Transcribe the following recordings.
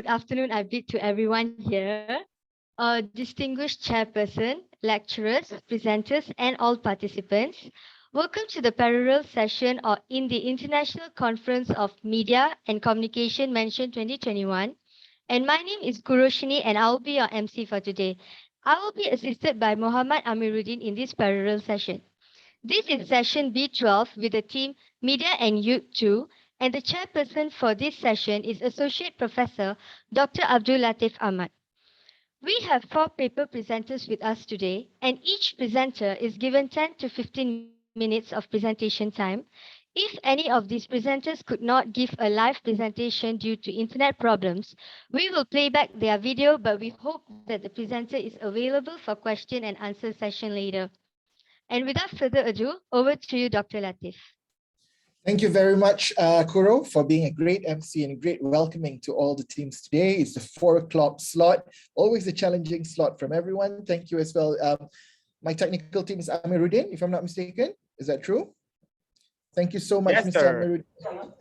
Good afternoon, I bid to everyone here, distinguished chairperson, lecturers, presenters, and all participants. Welcome to the parallel session in the International Conference of Media and Communication Mention 2021. And my name is Kuroshini and I will be your MC for today. I will be assisted by Muhammad Amiruddin in this parallel session. This is session B12 with the team Media and Youth 2, and the chairperson for this session is Associate Professor Dr. Abdul Latif Ahmad. We have 4 paper presenters with us today, and each presenter is given 10 to 15 minutes of presentation time. If any of these presenters could not give a live presentation due to internet problems, we will play back their video, but we hope that the presenter is available for question and answer session later. And without further ado, over to you, Dr. Latif. Thank you very much, Kuro, for being a great MC and a great welcoming to all the teams today. It's the 4 o'clock slot, always a challenging slot from everyone. Thank you as well. My technical team is Amiruddin, if I'm not mistaken. Is that true? Thank you so much, yes, Mr. Amiruddin.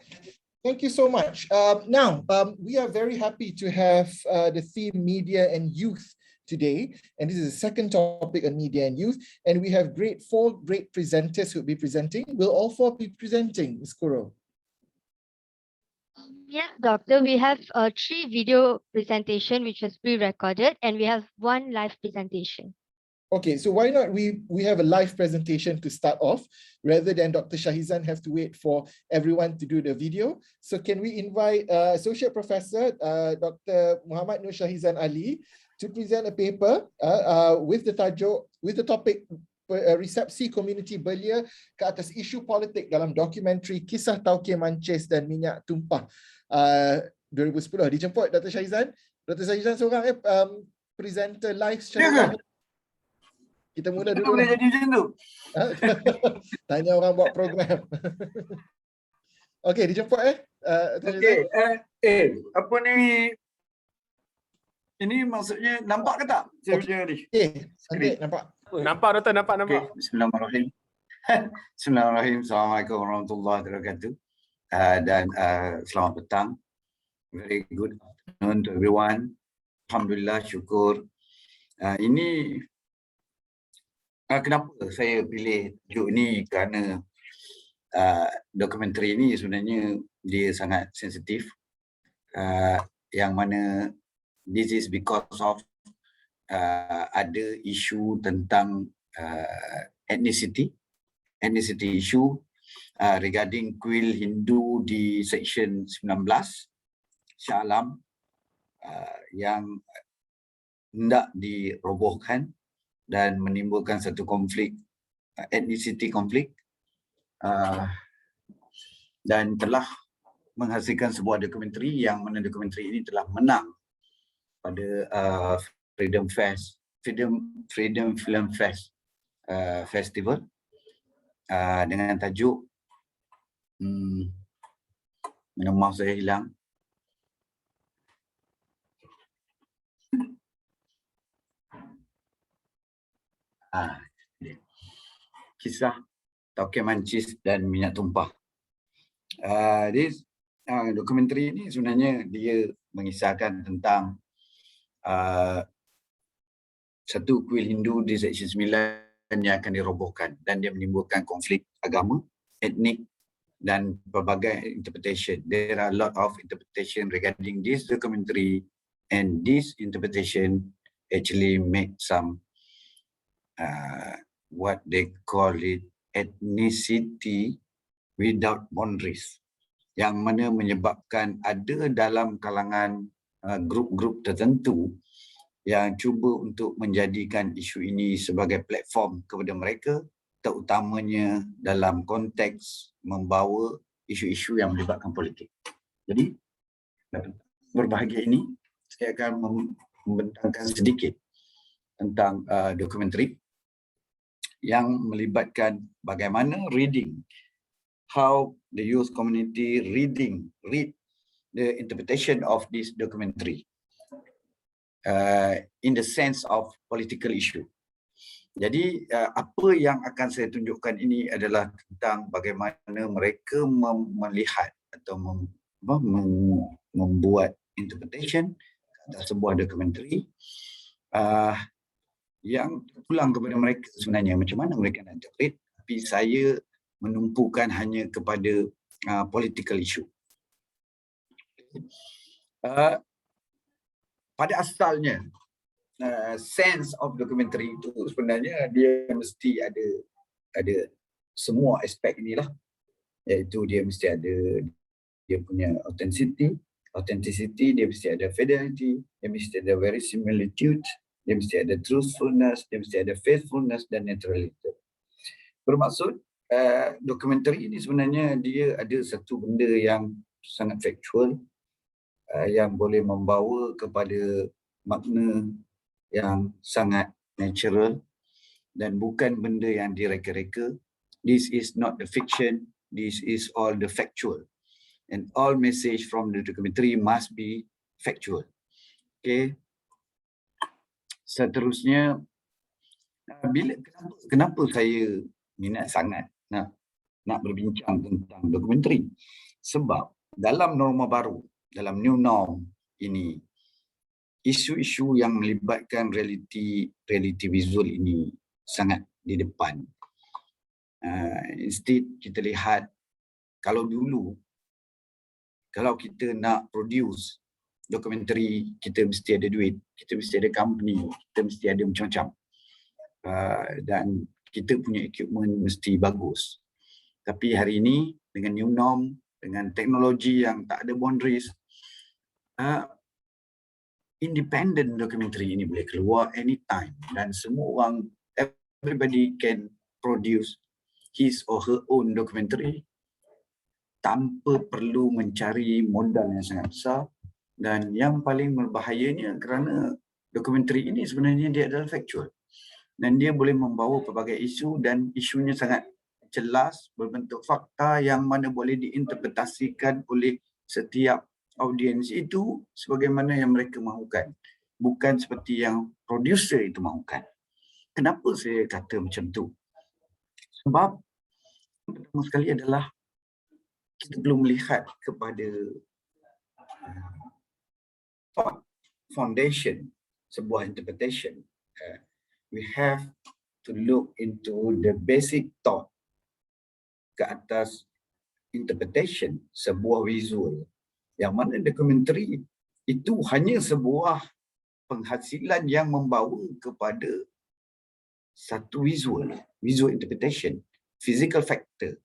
Thank you so much. We are very happy to have the theme Media and Youth today, and this is the second topic on media and youth, and we have 4 great presenters who will be presenting. Will all 4 be presenting, Ms. Kuro? Yes, Doctor, we have 3 video presentation which was pre-recorded, and we have 1 live presentation. Okay, so why not we have a live presentation to start off, rather than Dr. Shahizan have to wait for everyone to do the video. So can we invite Associate Professor Dr. Muhammad Nur Shahizan Ali to present a paper with the topic resepsi komuniti belia ke atas isu politik dalam dokumentari Kisah Tauke Mancis dan Minyak Tumpah 2010. Dijemput Dr. Shahizan. Dr. Shahizan seorang presenter live secara live. Kita mula dulu. Boleh jadi macam tu. Tanya orang buat program. Okey, dijemput Okey, apa ni? Ini maksudnya nampak ke tak? Saya punya ni. Okey, nampak. Nampak Doktor, nampak. Okay. Bismillahirrahmanirrahim. Bismillahirrahmanirrahim. Assalamualaikum warahmatullahi wabarakatuh. Dan selamat petang. Very good afternoon to everyone. Alhamdulillah, syukur. Ini kenapa saya pilih tajuk ni, kerana dokumentari ini sebenarnya dia sangat sensitif, yang mana this is because of ada isu tentang ethnicity issue regarding kuil Hindu di section 19 Shah Alam yang hendak dirobohkan dan menimbulkan satu konflik, ethnicity konflik, dan telah menghasilkan sebuah dokumentari yang mana dokumentari ini telah menang pada Freedom Film Fest Festival dengan tajuk nama saya hilang. Kisah Tauke Mancis dan Minyak Tumpah. Dokumentari ini sebenarnya dia mengisahkan tentang satu kuil Hindu di section 9 yang akan dirobohkan, dan dia menimbulkan konflik agama, etnik dan pelbagai interpretation. There are a lot of interpretation regarding this documentary, and this interpretation actually make some what they call it ethnicity without boundaries, yang mana menyebabkan ada dalam kalangan grup-grup tertentu yang cuba untuk menjadikan isu ini sebagai platform kepada mereka, terutamanya dalam konteks membawa isu-isu yang melibatkan politik. Jadi, berbahagia ini, saya akan membentangkan sedikit tentang dokumentari yang melibatkan bagaimana reading, how the youth community read the interpretation of this documentary in the sense of political issue. Jadi apa yang akan saya tunjukkan ini adalah tentang bagaimana mereka melihat atau membuat interpretation atas sebuah dokumentari yang pulang kepada mereka sebenarnya macam mana mereka nak interpret, tapi saya menumpukan hanya kepada political issue. Pada asalnya sense of documentary itu sebenarnya dia mesti ada semua aspek inilah, iaitu dia mesti ada dia punya authenticity, dia mesti ada fidelity, dia mesti ada verisimilitude, dia mesti ada truthfulness, dia mesti ada faithfulness dan neutrality. Bermaksud dokumentari ini sebenarnya dia ada satu benda yang sangat factual, yang boleh membawa kepada makna yang sangat natural dan bukan benda yang direka-reka. This is not the fiction, this is all the factual. And all message from the documentary must be factual. Okay. Seterusnya, kenapa saya minat sangat nak berbincang tentang dokumentari? Sebab dalam norma baru, dalam new norm ini, isu-isu yang melibatkan realiti visual ini sangat di depan. Instead kita lihat, kalau dulu, kalau kita nak produce dokumentari, kita mesti ada duit, kita mesti ada company, kita mesti ada macam-macam. Dan kita punya equipment mesti bagus. Tapi hari ini dengan new norm, dengan teknologi yang tak ada boundaries, independent documentary ini boleh keluar anytime dan semua orang, everybody can produce his or her own documentary tanpa perlu mencari modal yang sangat besar. Dan yang paling berbahayanya kerana dokumentari ini sebenarnya dia adalah factual dan dia boleh membawa pelbagai isu dan isunya sangat jelas, berbentuk fakta yang mana boleh diinterpretasikan oleh setiap audiens itu sebagaimana yang mereka mahukan, bukan seperti yang producer itu mahukan. Kenapa saya kata macam tu? Sebab pertama sekali adalah kita belum melihat kepada foundation sebuah interpretation. We have to look into the basic thought ke atas interpretation sebuah visual, yang mana dokumentari itu hanya sebuah penghasilan yang membawa kepada satu visual interpretation, physical factor.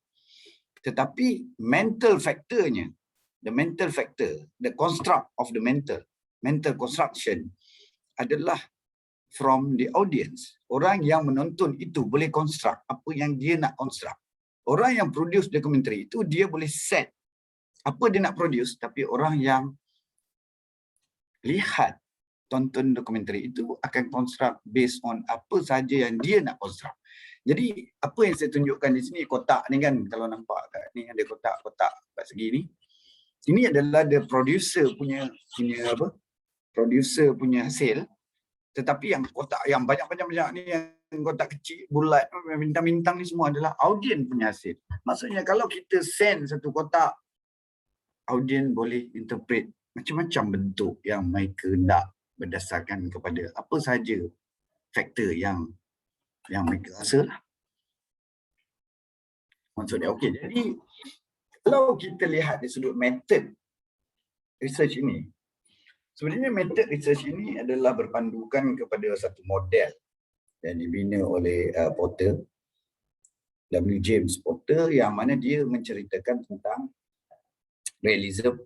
Tetapi mental factornya, the construct of the mental construction adalah from the audience. Orang yang menonton itu boleh construct apa yang dia nak construct. Orang yang produce dokumentari itu dia boleh set apa dia nak produce, tapi orang yang lihat tonton dokumentari itu akan construct based on apa saja yang dia nak construct. Jadi apa yang saya tunjukkan di sini, kotak ni kan, kalau nampak kat ni ada kotak-kotak kat segi ni. Ini adalah the producer punya apa? Producer punya hasil. Tetapi yang kotak yang banyak-banyak ni, yang kotak kecil, bulat, bintang-bintang ni semua adalah audien punya hasil. Maksudnya kalau kita send satu kotak, audien boleh interpret macam-macam bentuk yang mereka nak berdasarkan kepada apa sahaja faktor yang mereka rasa lah. Maksudnya okey. Jadi kalau kita lihat dari sudut method research ini, sebenarnya method research ini adalah berpandukan kepada satu model yang dibina oleh Porter, W. James Porter, yang mana dia menceritakan tentang realism,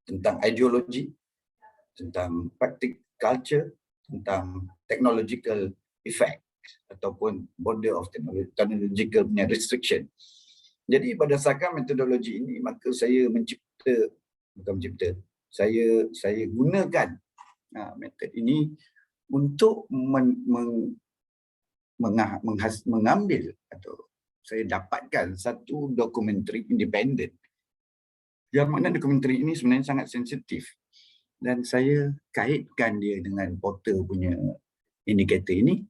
tentang ideologi, tentang praktik culture, tentang technological effect ataupun border of technological restriction. Jadi berdasarkan metodologi ini, maka saya saya gunakan metod ini untuk mengambil atau saya dapatkan satu dokumentari independen, yang mana dokumentari ini sebenarnya sangat sensitif, dan saya kaitkan dia dengan Porter punya indikator ini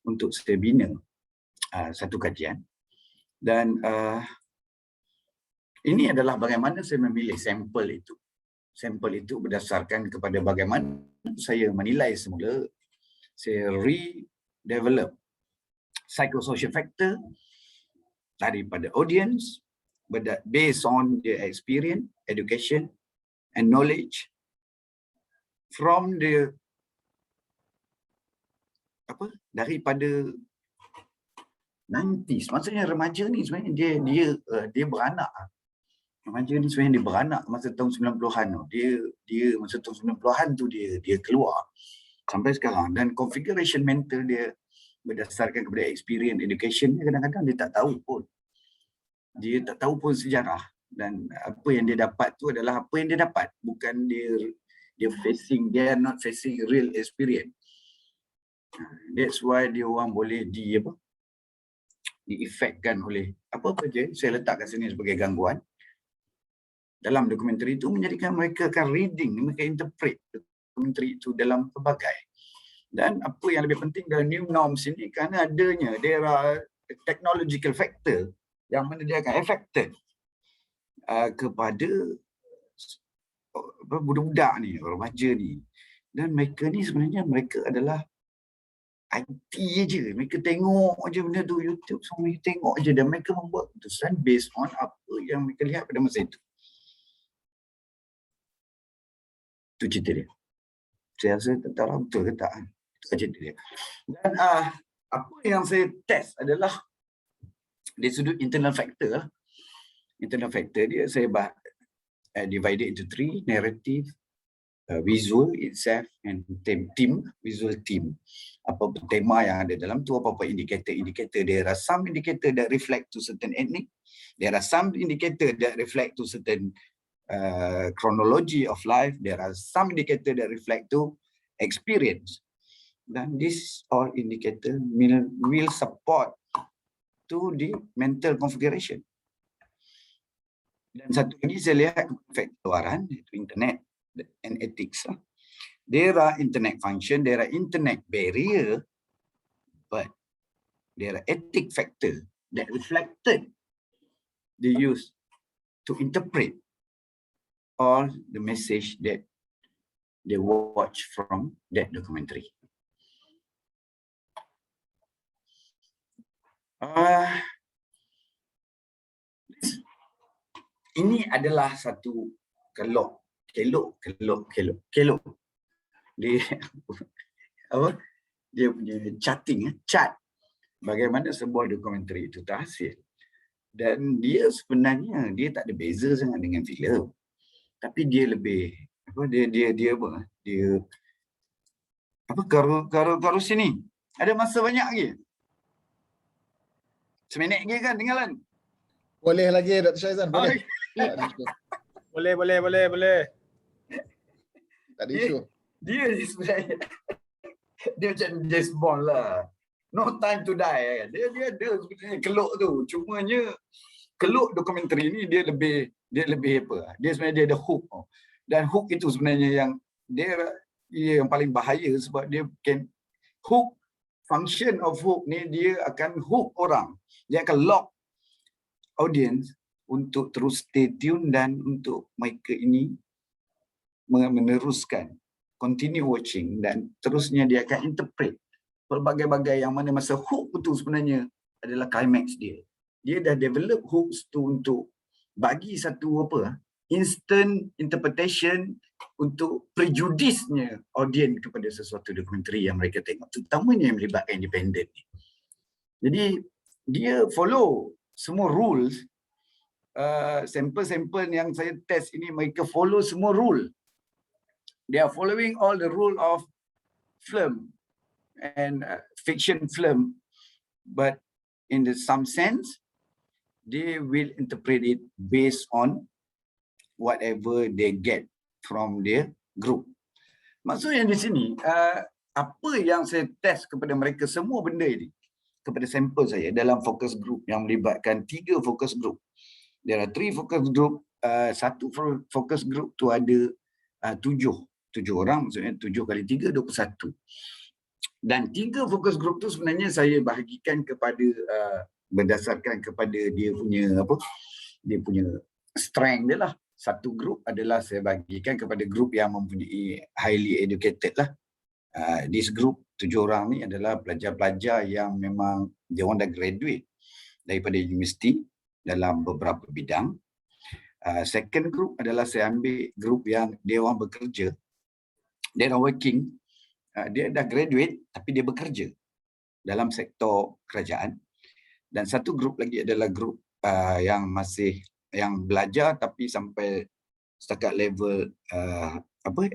untuk saya bina satu kajian. Dan ini adalah bagaimana saya memilih sampel itu. sampel itu berdasarkan kepada bagaimana saya menilai semula, saya redevelop psychosocial factor daripada audience based on their experience, education and knowledge from the daripada 90s. Maksudnya remaja ni sebenarnya dia beranak. Remaja ni sebenarnya dia beranak masa tahun 90-an tu. Dia masa tahun 90-an tu dia keluar sampai sekarang, dan configuration mental dia berdasarkan kepada experience, education dia kadang-kadang dia tak tahu pun. Dia tak tahu pun sejarah, dan apa yang dia dapat tu adalah apa yang dia dapat, bukan dia are not facing real experience. That's why dia orang boleh diefekkan oleh apa-apa je saya letakkan sini sebagai gangguan dalam dokumentari itu, menjadikan mereka akan reading, mereka interpret dokumentari itu dalam pelbagai. Dan apa yang lebih penting dalam new norms ini, kerana adanya there are technological factor yang mana dia akan affected kepada budak-budak ni, remaja ni, dan mereka ni sebenarnya mereka adalah IT je, mereka tengok je benda tu YouTube, semua mereka tengok je, dan mereka membuat keputusan based on apa yang mereka lihat pada masa itu. Itu cerita dia. Saya rasa tak tahu betul ke tak. Itu cerita dia. Dan apa yang saya test adalah dari sudut internal factor. Internal factor dia saya divided into 3: narrative, visual itself, and team, visual team. Apa tema yang ada dalam tu, apa-apa indikator. There are some indicator that reflect to certain ethnic. There are some indicator that reflect to certain chronology of life. There are some indicator that reflect to experience. Dan this all indicator will support to the mental configuration. Dan satu lagi saya lihat faktor luaran, itu internet and ethics. There are internet function, there are internet barrier, but there are ethic factor that reflected the use to interpret all the message that they watch from that documentary. Ini adalah satu kelok. Dia apa? Dia punya chart bagaimana sebuah dokumentari itu terhasil. Dan dia sebenarnya dia tak ada beza sangat dengan filem. Tapi dia lebih karo sini. Ada masa banyak lagi. Seminit lagi kan tinggalan? Boleh lagi Dr. Syaizan, boleh. Boleh. Tak ada isu. Dia sebenarnya dia macam James Bond lah. No time to die kan. Dia ada sebenarnya keluk tu. Cumanya keluk dokumentari ni dia lebih apa? Dia sebenarnya dia ada hook. Dan hook itu sebenarnya yang dia yang paling bahaya, sebab dia can hook, function of hook ni dia akan hook orang. Dia akan lock audience untuk terus stay tune dan untuk mereka ini meneruskan, continue watching, dan terusnya dia akan interpret pelbagai-bagai yang mana masa hook itu sebenarnya adalah climax dia. Dia dah develop hooks tu untuk bagi satu instant interpretation untuk prejudisnya audience kepada sesuatu dokumentari yang mereka tengok, terutamanya yang melibatkan independen ni. Jadi dia follow semua rules. Sampel-sampel yang saya test ini, mereka follow semua rule. They are following all the rule of film and fiction film, but in some sense they will interpret it based on whatever they get from their group. Maksudnya di sini apa yang saya test kepada mereka semua benda ini, kepada sampel saya dalam focus group yang melibatkan 3 focus group. There are 3 focus group. Satu focus group tu ada 7 orang, maksudnya 7 kali 3, 21. Dan 3 focus group tu sebenarnya saya bahagikan kepada berdasarkan kepada dia punya strength dia lah. Satu grup adalah saya bagikan kepada grup yang mempunyai highly educated lah. This group 7 orang ni adalah pelajar-pelajar yang memang dia orang dah graduate daripada universiti dalam beberapa bidang. Second group adalah saya ambil grup yang dia orang bekerja. Dia orang working. Dia dah graduate tapi dia bekerja dalam sektor kerajaan. Dan satu grup lagi adalah grup yang masih yang belajar tapi sampai setakat level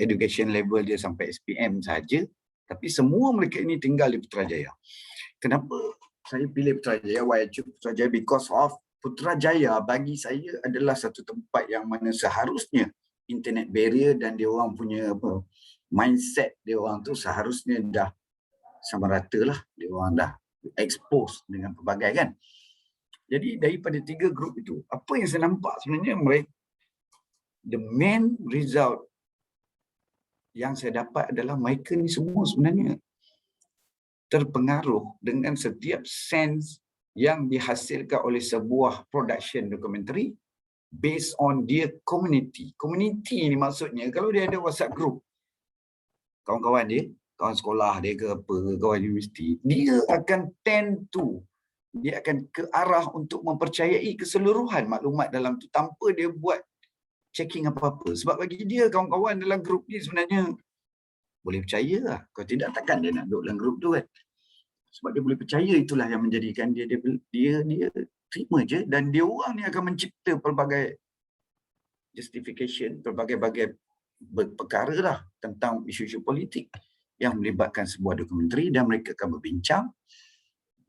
education level dia sampai SPM saja, tapi semua mereka ini tinggal di Putrajaya. Kenapa saya pilih Putrajaya? Why I choose Putrajaya? Because of Putrajaya bagi saya adalah satu tempat yang mana seharusnya internet barrier dan dia orang punya mindset dia orang tu seharusnya dah sama rata lah, dia orang dah expose dengan pelbagai kan. Jadi daripada 3 grup itu, apa yang saya nampak sebenarnya mereka, the main result yang saya dapat adalah mereka ni semua sebenarnya terpengaruh dengan setiap sense yang dihasilkan oleh sebuah production documentary based on dia community. Community ni maksudnya kalau dia ada WhatsApp group, kawan-kawan dia, kawan sekolah dia ke apa, kawan universiti, dia akan dia akan ke arah untuk mempercayai keseluruhan maklumat dalam tu tanpa dia buat checking apa-apa. Sebab bagi dia kawan-kawan dalam grup ni sebenarnya boleh percaya lah. Kalau tidak takkan dia nak duduk dalam grup tu kan. Sebab dia boleh percaya, itulah yang menjadikan dia terima je. Dan dia orang ni akan mencipta pelbagai justification, pelbagai perkara lah tentang isu-isu politik yang melibatkan sebuah dokumentari dan mereka akan berbincang.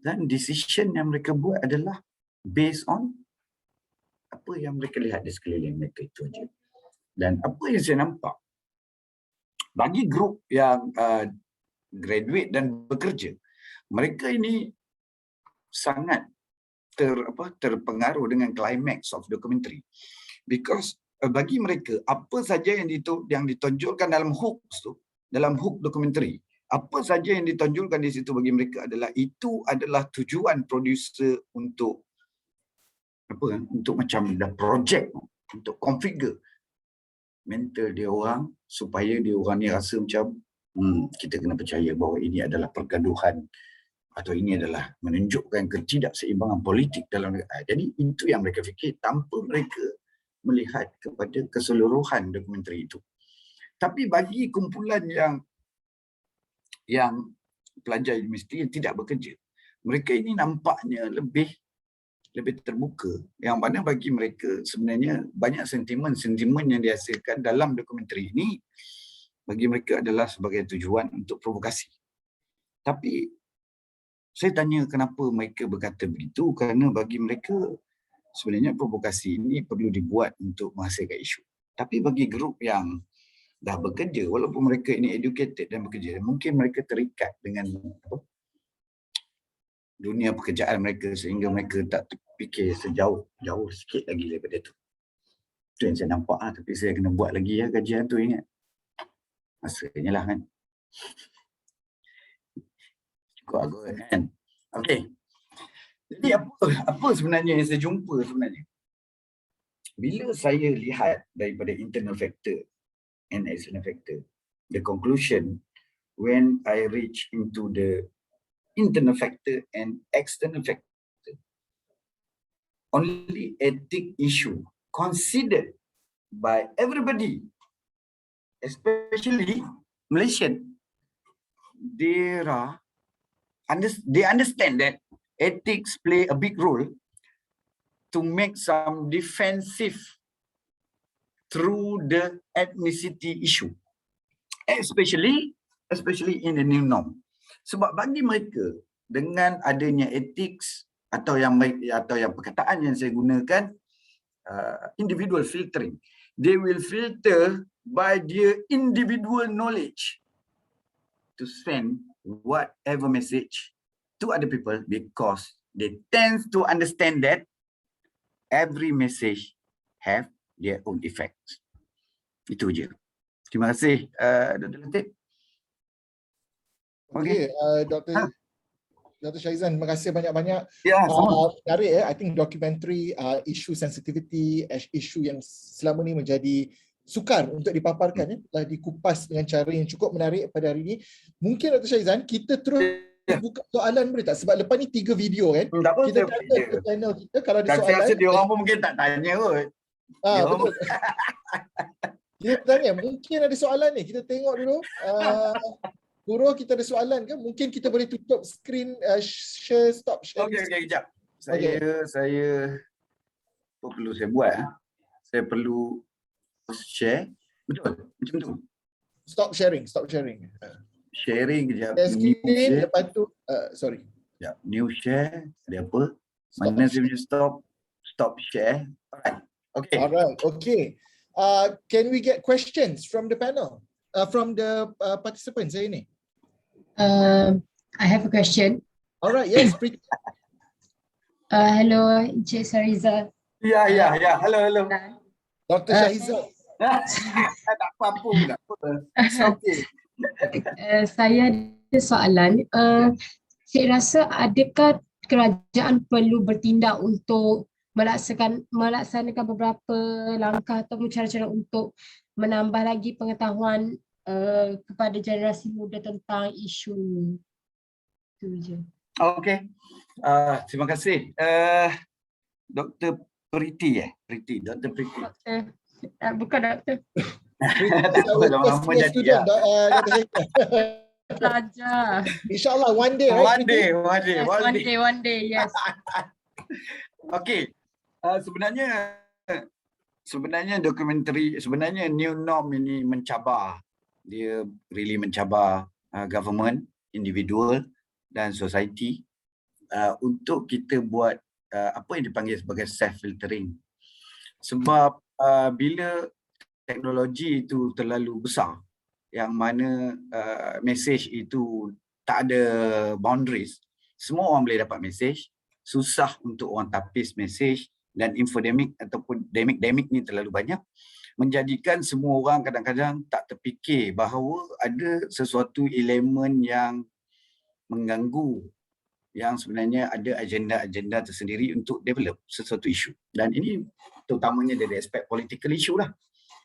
Dan decision yang mereka buat adalah based on apa yang mereka lihat di sekeliling mereka itu saja. Dan apa yang saya nampak, bagi grup yang graduate dan bekerja, mereka ini sangat terpengaruh dengan climax of documentary. Because bagi mereka, apa saja yang ditonjolkan dalam hooks tu, dalam hook dokumentari, apa saja yang ditonjolkan di situ bagi mereka itu adalah tujuan producer untuk untuk macam dah projek, untuk configure mental dia orang supaya dia orang ni rasa macam kita kena percaya bahawa ini adalah pergaduhan atau ini adalah menunjukkan ketidakseimbangan politik dalam negara. Jadi itu yang mereka fikir tanpa mereka melihat kepada keseluruhan dokumentari itu. Tapi bagi kumpulan yang pelajar universiti yang tidak bekerja, mereka ini nampaknya lebih terbuka, yang mana bagi mereka sebenarnya banyak sentimen yang dihasilkan dalam dokumentari ini bagi mereka adalah sebagai tujuan untuk provokasi. Tapi saya tanya kenapa mereka berkata begitu, kerana bagi mereka sebenarnya provokasi ini perlu dibuat untuk menghasilkan isu. Tapi bagi grup yang dah bekerja, walaupun mereka ini educated dan bekerja, mungkin mereka terikat dengan dunia pekerjaan mereka sehingga mereka tak fikir jauh sikit lagi daripada itu. Itu yang saya nampak lah. Tapi saya kena buat lagi kajian tu, ingat. Masanya lah kan. Cukup agak kan. Okey. Jadi apa sebenarnya yang saya jumpa sebenarnya? Bila saya lihat daripada internal factor and external factor, the conclusion when I reach into the internal factor and external factor, only ethic issue considered by everybody, especially Malaysian, they understand that ethics play a big role to make some defensive through the ethnicity issue, especially in the new norm. Sebab bagi mereka, dengan adanya ethics atau yang perkataan yang saya gunakan, individual filtering, they will filter by their individual knowledge to send whatever message to other people, because they tend to understand that every message have their own effects. Itu je. Terima kasih, Dr. Latif. Okey, Dr. Dr. Shahizan, terima kasih banyak-banyak. Ya, sama. Menarik ya, I think documentary isu sensitivity, isu yang selama ni menjadi sukar untuk dipaparkan ya, telah dikupas dengan cara yang cukup menarik pada hari ini. Mungkin Dr. Shahizan, kita terus buka soalan boleh tak? Sebab lepas ni 3 video kan. Tak apa, Kita tanya ke panel kita kalau ada dan saya soalan. rasa dia orang pun mungkin tak tanya kot. Betul. Kita tanya, mungkin ada soalan ni. Kita tengok dulu. Guru, kita ada soalan ke? Mungkin kita boleh tutup screen, share, stop sharing. Okey, kejap. Saya apa perlu saya buat? Saya perlu share. Betul, macam tu. Stop sharing. Sharing kejap. Share screen, lepas tu, sorry. Kejap, new share, ada apa? Stop Mana saya punya stop share. Alright, okay. Alright, okay. Can we get questions from the panel? From the participants hari ni? I have a question. Alright, yes, pretty. Hello, Encik Sariza. Ya. Hello. Dr. Shahizan. Tak apa-apa. It's okay. Saya ada soalan. Saya rasa adakah kerajaan perlu bertindak untuk melaksanakan beberapa langkah atau cara-cara untuk menambah lagi pengetahuan kepada generasi muda tentang isu ini? Itu je. Okey. Terima kasih. Dr. Priti Dr. Priti. Bukan doktor. Lama-lama jadi ya. Pelajar. InsyaAllah one day, right? One day, Yes. Okey. Sebenarnya dokumentari, sebenarnya new norm ini mencabar. Dia really mencabar government, individual dan society untuk kita buat apa yang dipanggil sebagai self filtering. Sebab bila teknologi itu terlalu besar, yang mana message itu tak ada boundaries, semua orang boleh dapat message, susah untuk orang tapis message, dan infodemic ataupun demik ni terlalu banyak, menjadikan semua orang kadang-kadang tak terfikir bahawa ada sesuatu elemen yang mengganggu, yang sebenarnya ada agenda-agenda tersendiri untuk develop sesuatu isu. Dan ini terutamanya dari aspek political issue lah.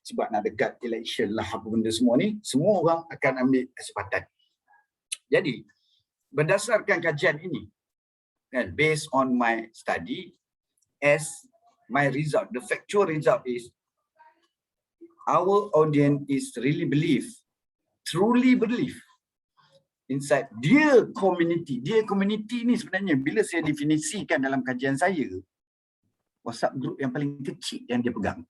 Sebab nak dekat election lah apa benda semua ni, semua orang akan ambil kesempatan. Jadi, berdasarkan kajian ini, and based on my study, as my result, the factual result is our audience is really truly believe inside dia community. Dia community ni sebenarnya bila saya definisikan dalam kajian saya, WhatsApp group yang paling kecil yang dia pegang.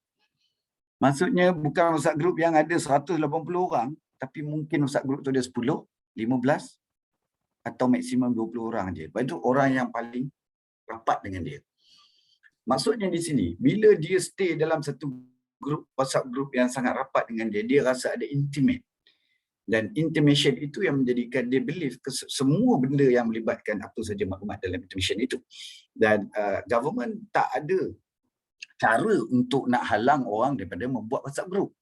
Maksudnya bukan WhatsApp group yang ada 180 orang, tapi mungkin WhatsApp group tu ada 10, 15 atau maksimum 20 orang je. Lepas tu orang yang paling rapat dengan dia. Maksudnya di sini, bila dia stay dalam satu grup, WhatsApp group yang sangat rapat dengan dia, dia rasa ada intimate. Dan intimation itu yang menjadikan dia believe ke semua benda yang melibatkan apa saja maklumat dalam intimation itu. Dan government tak ada cara untuk nak halang orang daripada membuat WhatsApp group.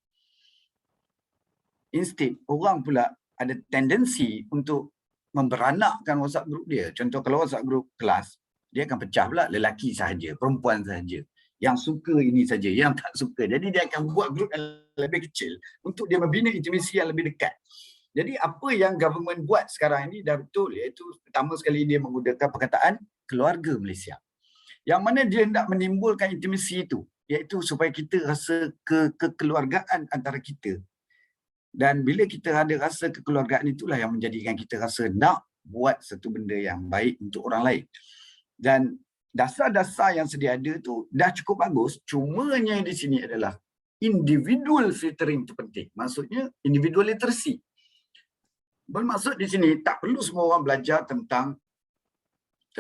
Instead, orang pula ada tendensi untuk memberanakkan WhatsApp group dia. Contoh kalau WhatsApp group kelas, dia akan pecah pula lelaki sahaja, perempuan sahaja. Yang suka ini saja, yang tak suka. Jadi dia akan buat grup yang lebih kecil untuk dia membina intimasi yang lebih dekat. Jadi apa yang government buat sekarang ini dah betul, iaitu pertama sekali dia menggunakan perkataan keluarga Malaysia. Yang mana dia hendak menimbulkan intimasi itu, iaitu supaya kita rasa kekeluargaan antara kita. Dan bila kita ada rasa kekeluargaan itulah yang menjadikan kita rasa nak buat satu benda yang baik untuk orang lain. Dan dasar-dasar yang sedia ada tu dah cukup bagus, cumanya di sini adalah individual filtering itu penting. Maksudnya individual literacy. Bermaksud di sini tak perlu semua orang belajar tentang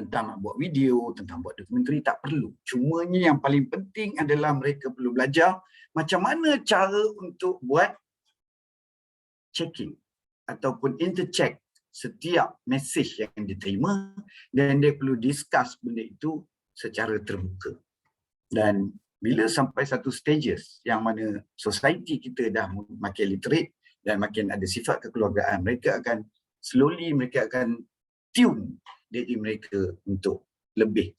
nak buat video, tentang buat dokumentari, tak perlu. Cumanya yang paling penting adalah mereka perlu belajar macam mana cara untuk buat checking ataupun intercheck setiap mesej yang diterima, dan dia perlu discuss benda itu secara terbuka. Dan bila sampai satu stages yang mana society kita dah makin literate dan makin ada sifat kekeluargaan, mereka akan slowly tune diri mereka untuk lebih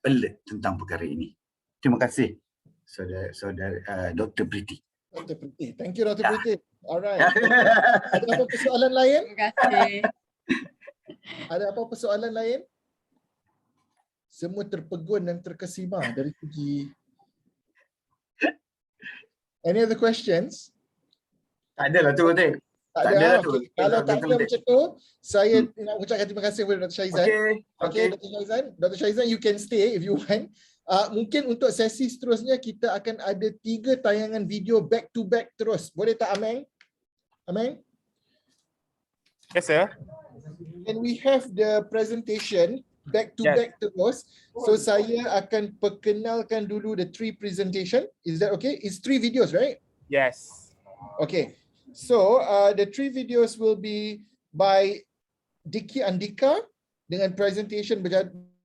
alert tentang perkara ini. Terima kasih saudara Dr. Priti. Dr. Priti. Thank you, Dr. Ya. Priti. Alright. Ada apa persoalan lain? Terima kasih. Ada apa persoalan lain? Semua terpegun dan terkesima dari segi. Any other questions? Tak adalah tu, Tek. Tak Tak ada. ada lah tu. Okay. Kalau tak ada macam tu, saya nak ucapkan terima kasih kepada Dr. Shahizan. Okay, Dr. Shahizan. Dr. Shahizan, you can stay if you want. Mungkin untuk sesi seterusnya kita akan ada 3 tayangan video back to back terus. Boleh tak, Ameng? Ameng? Yes, sir. Can we have the presentation back to back terus? So saya akan perkenalkan dulu the 3 presentation. Is that okay? It's 3 videos, right? Yes. Okay. So the 3 videos will be by Diki Andika dengan presentation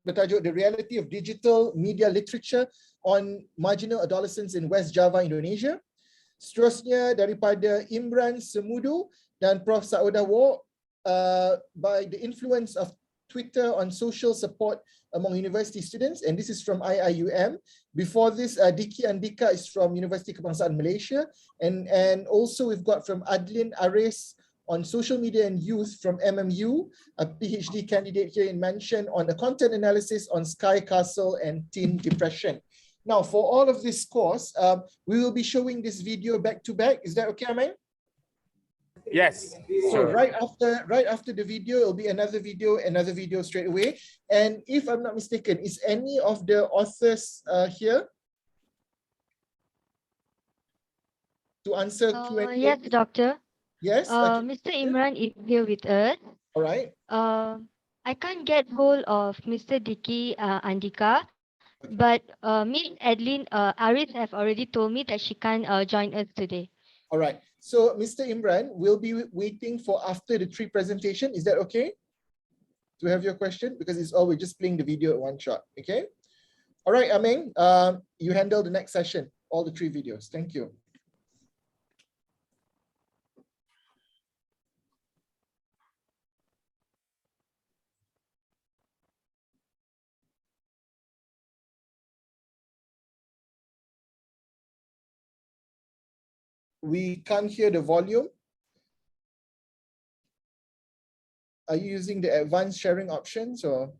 bertajuk The Reality of Digital Media Literature on Marginal Adolescents in West Java, Indonesia. Seterusnya daripada Imran Semudu dan Prof. Saudawo by the influence of Twitter on social support among university students, and this is from IIUM. Before this, Diki Andika is from University Kebangsaan Malaysia, and also we've got from Adlin Aris on social media and youth from MMU, a PhD candidate here in MENTION on the content analysis on Sky Castle and teen depression. Now, for all of this course, we will be showing this video back to back. Is that okay, Amang? Yes. So Sure. right after the video, it'll be another video straight away. And if I'm not mistaken, is any of the authors here to answer Q&A? Yes, Doctor. Yes. Okay. Mr. Imran is here with us. All right. I can't get hold of Mr. Diki Andika, but Miss Adeline Aris have already told me that she can't join us today. All right. So Mr. Imran will be waiting for after the 3 presentation. Is that okay? To have your question? Because it's always just playing the video at one shot. Okay. All right, Ameng, you handle the next session, all the 3 videos. Thank you. We can't hear the volume. Are you using the advanced sharing options or?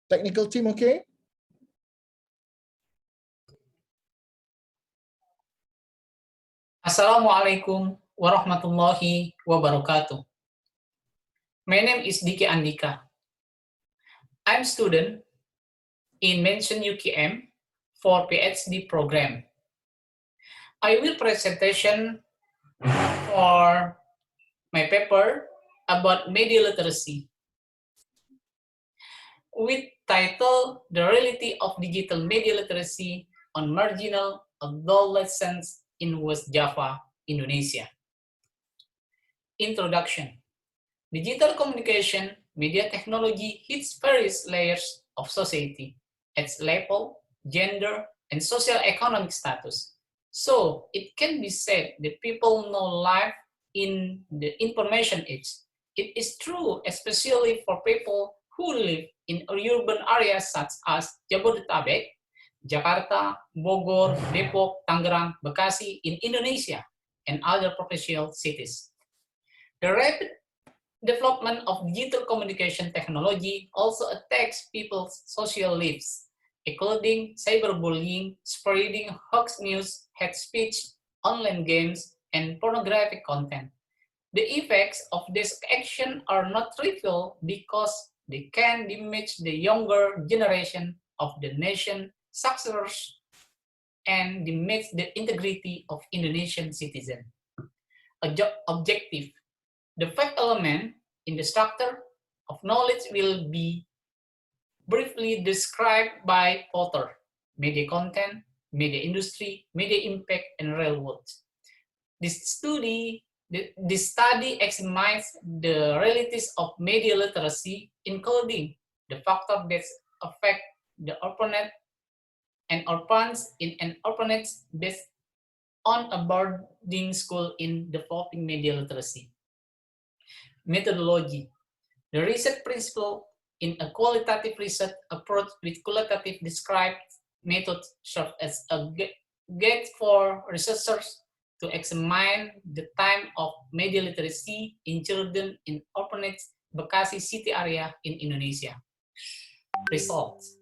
Technical team, okay? Assalamualaikum warahmatullahi wabarakatuh. My name is Diki Andika. I'm student in Mention UKM for PhD program. I will presentation for my paper about media literacy with title The Reality of Digital Media Literacy on Marginal Adolescents in West Java, Indonesia. Introduction. Digital communication, media technology hits various layers of society, its level, gender, and social economic status. So it can be said that people know life in the information age. It is true, especially for people who live in urban areas such as Jabodetabek, Jakarta, Bogor, Depok, Tangerang, Bekasi in Indonesia, and other provincial cities. The rapid development of digital communication technology also attacks people's social lives, including cyberbullying, spreading hoax news, hate speech, online games, and pornographic content. The effects of this action are not trivial because they can damage the younger generation of the nation successors and damage the integrity of Indonesian citizens. Objective. The 5 elements in the structure of knowledge will be briefly described by author: media content, media industry, media impact, and railroad. This study examines the realities of media literacy, including the factors that affect the orphanage and orphans in an orphanage based on a boarding school in developing media literacy. Methodology. The research principle in a qualitative research approach with qualitative described methods serve as a guide for researchers to examine the time of media literacy in children in orphanage Bekasi city area in Indonesia. Results.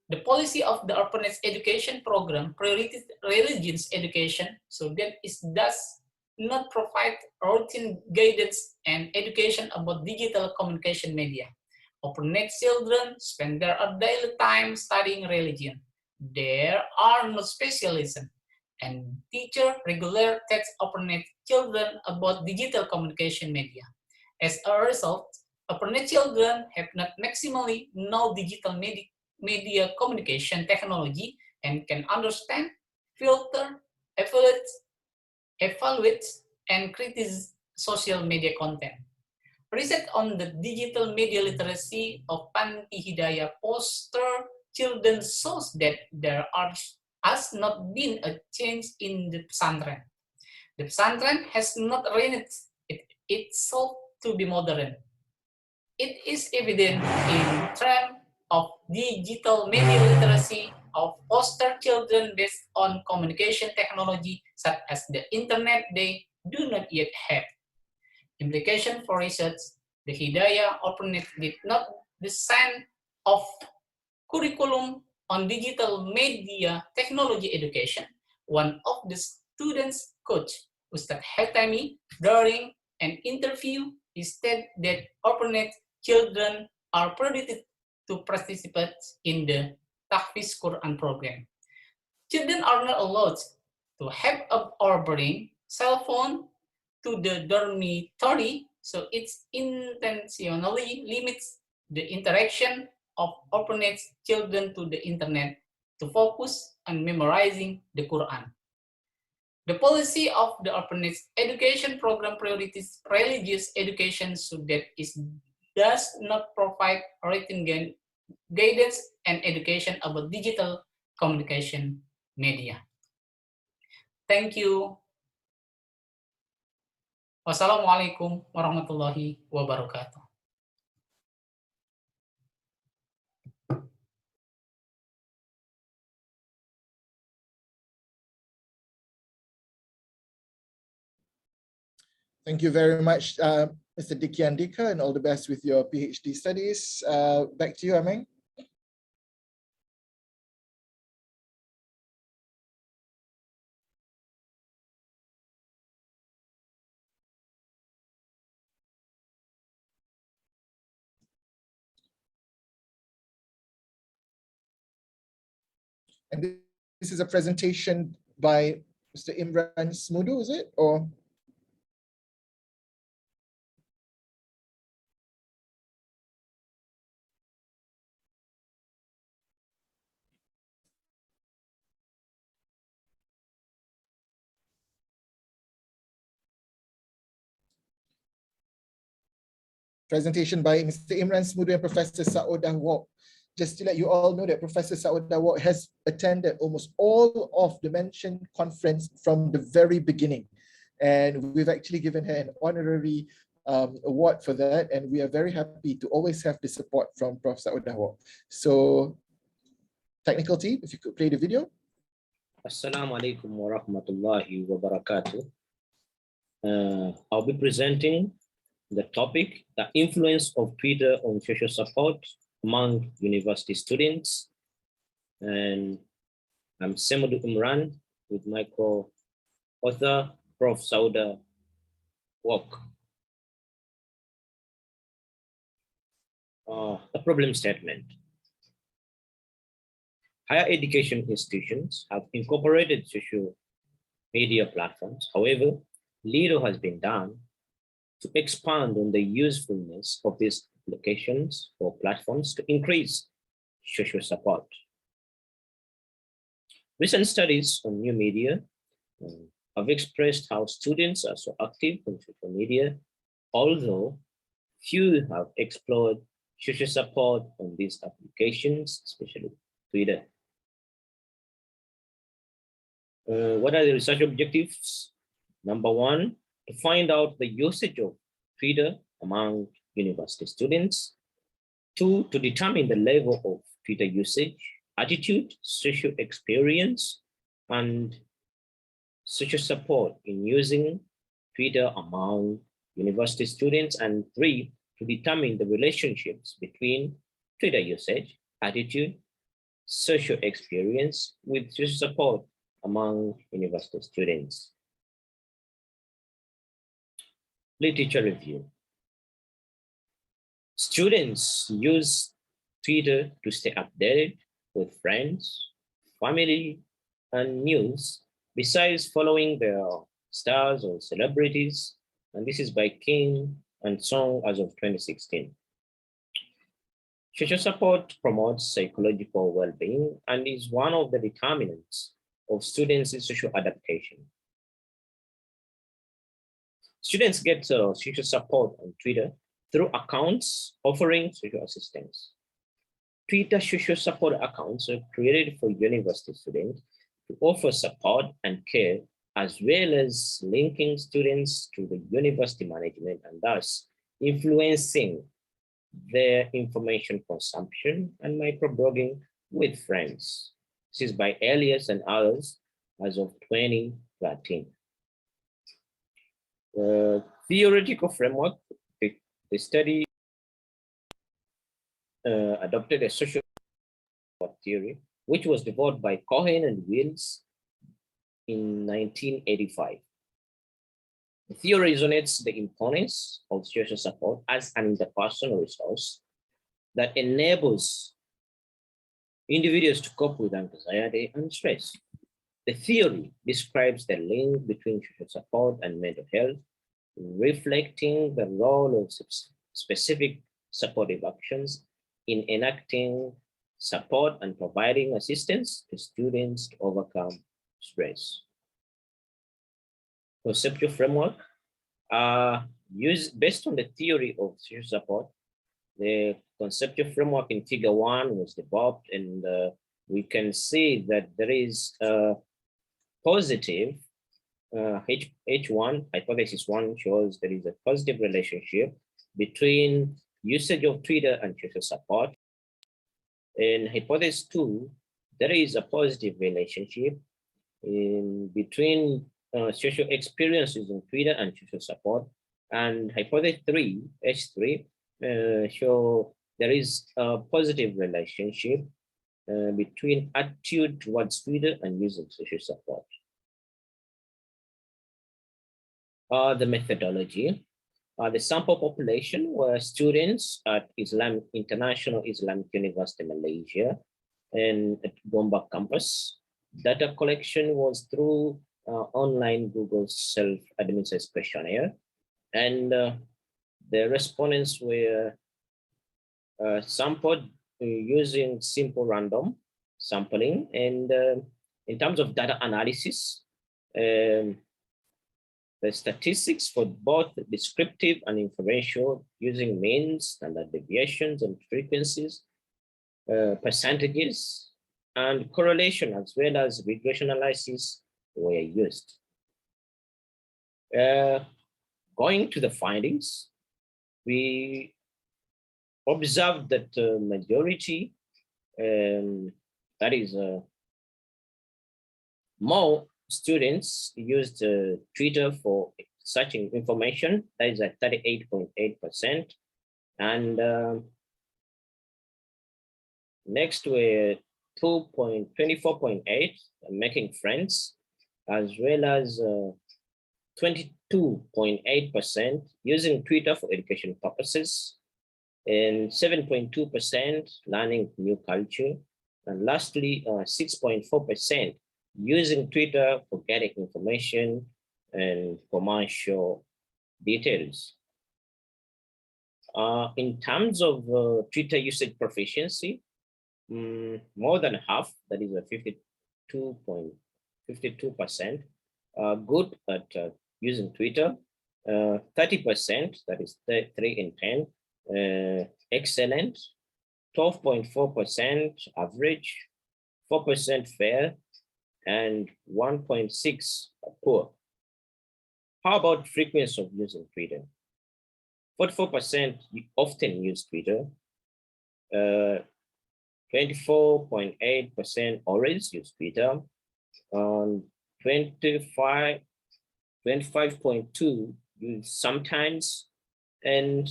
The policy of the orphanage education program prioritizes religious education so that it does not provide routine guidance and education about digital communication media. Orphanage children spend their daily time studying religion. There are no specialisms, and teachers regularly teach orphanage children about digital communication media. As a result, orphanage children have not maximally know digital media communication technology and can understand, filter, evaluate, and criticize social media content. Research on the digital media literacy of Panti Hidayah foster children shows that there has not been a change in the pesantren. The pesantren has not trained itself to be modern. It is evident in terms of digital media literacy of foster children based on communication technology such as the internet they do not yet have. Implication for research: the Hidayah Orphanage did not design of curriculum on digital media technology education. One of the students' coach, Ustad Hetami, during an interview, he said that orphanage children are predicted to participate in the Tahfiz Quran program. Children are not allowed to have or bring cell phone to the dormitory, so it intentionally limits the interaction of orphanage children to the internet to focus on memorizing the Quran. The policy of the orphanage education program prioritizes religious education so that it does not provide written guidance and education about digital communication media. Thank you. Wassalamualaikum warahmatullahi wabarakatuh. Thank you very much, Mr. Diki Andika, and all the best with your PhD studies. Back to you, Ameng. And this is a presentation by Mr. Imran Smudu, is it? Or presentation by Mr. Imran Smudu and Professor Saodah Wok. Just to let you all know that Professor Saodah Wok has attended almost all of the mentioned conference from the very beginning. And we've actually given her an honorary award for that. And we are very happy to always have the support from Prof. Saodah Wok. So, technical team, if you could play the video. Assalamu alaikum wa rahmatullahi wa barakatuh. I'll be presenting the topic, the influence of Twitter on social support among university students. And I'm Semudu Imran with my co-author, Prof. Saodah Wok. a problem statement. Higher education institutions have incorporated social media platforms. However, little has been done to expand on the usefulness of these applications or platforms to increase social support. Recent studies on new media have expressed how students are so active on social media, although few have explored social support on these applications, especially Twitter. What are the research objectives? Number one, to find out the usage of Twitter among university students. Two, to determine the level of Twitter usage, attitude, social experience, and social support in using Twitter among university students. And three, to determine the relationships between Twitter usage, attitude, social experience with social support among university students. Literature review. Students use Twitter to stay updated with friends, family, and news, besides following their stars or celebrities. And this is by King and Song as of 2016. Social support promotes psychological well-being and is one of the determinants of students' social adaptation. Students get social support on Twitter through accounts offering social assistance. Twitter social support accounts are created for university students to offer support and care, as well as linking students to the university management and thus influencing their information consumption and microblogging with friends. This is by Elias and others as of 2013. Theoretical framework, the study adopted a social theory, which was developed by Cohen and Wills in 1985. The theory resonates the importance of social support as an interpersonal resource that enables individuals to cope with anxiety and stress. The theory describes the link between social support and mental health, reflecting the role of specific supportive actions in enacting support and providing assistance to students to overcome stress. Perceptual framework used based on the theory of social support. The conceptual framework in figure 1 was developed, and we can see that there is a positive H1, hypothesis 1 shows there is a positive relationship between usage of Twitter and social support. In hypothesis 2, there is a positive relationship between social experiences in Twitter and social support. And hypothesis 3, H3, show there is a positive relationship between attitude towards Twitter and use of social support. The methodology. The sample population were students at International Islamic University, Malaysia, and at Gombak campus. Data collection was through online Google self-administered questionnaire, and the respondents were sampled using simple random sampling. And in terms of data analysis, the statistics for both descriptive and inferential using means, standard deviations, and frequencies, percentages, and correlation, as well as regression analysis were used. Going to the findings, we observed that the majority, that is more students used Twitter for searching information, that is at 38.8%. And next were 24.8 making friends, as well as 22.8% using Twitter for education purposes, and 7.2% learning new culture, and lastly, 6.4% using Twitter for getting information and commercial details. In terms of Twitter usage proficiency, more than half, that is a 52% good at using Twitter. 30%, that is 3 in 10, excellent. 12.4% average, 4% fair, and 1.6 poor. How about frequency of using Twitter? 44% often use Twitter. 24.8% always use Twitter. 25.2 use sometimes, and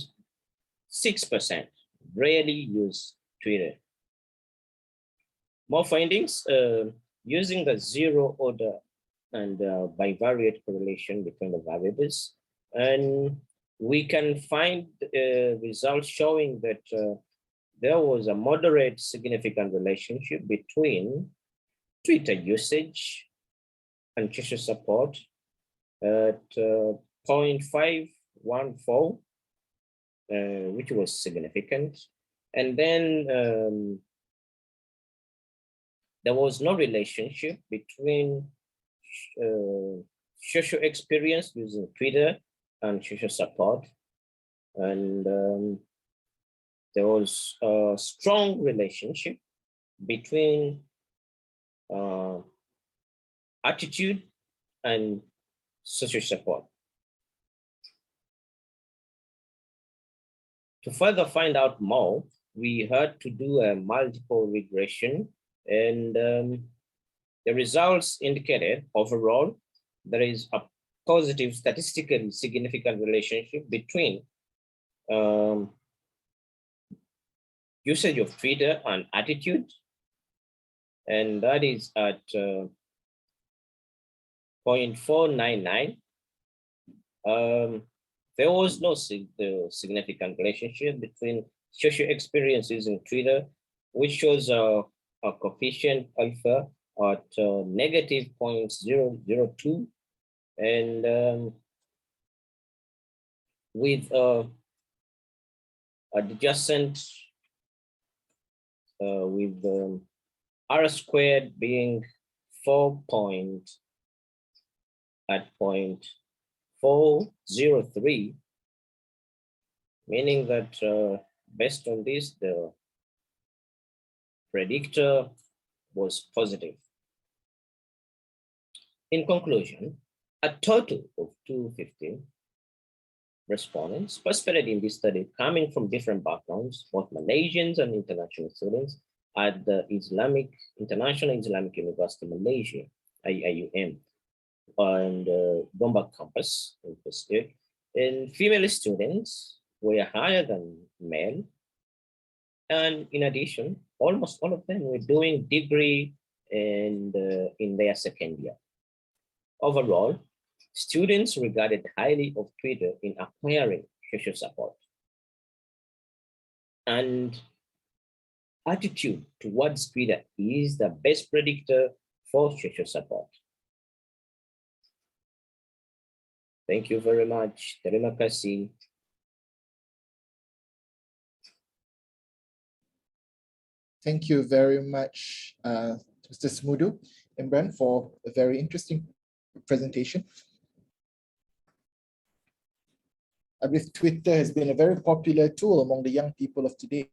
6% rarely use Twitter. More findings, using the zero order and bivariate correlation between the variables. And we can find results showing that there was a moderate significant relationship between Twitter usage and social support at 0.514, which was significant. And then there was no relationship between social experience using Twitter and social support. And there was a strong relationship between attitude and social support. To further find out more, we had to do a multiple regression, and the results indicated overall there is a positive statistically significant relationship between usage of Twitter and attitude, and that is at 0.499. There was no significant relationship between social experience using Twitter, which shows a coefficient alpha at negative 0.002, and with adjacent with R squared being 0.403, meaning that based on this, the predictor was positive. In conclusion, a total of 215 respondents participated in this study coming from different backgrounds, both Malaysians and international students at the International Islamic University Malaysia, IIUM, and Gombak campus in Futuristic. And female students were higher than male. And in addition, almost all of them were doing degree and in their second year. Overall, students regarded highly of Twitter in acquiring social support. And attitude towards Twitter is the best predictor for social support. Thank you very much. Terima kasih. Thank you very much, Mr. Smudu Imran, for a very interesting presentation. I believe Twitter has been a very popular tool among the young people of today.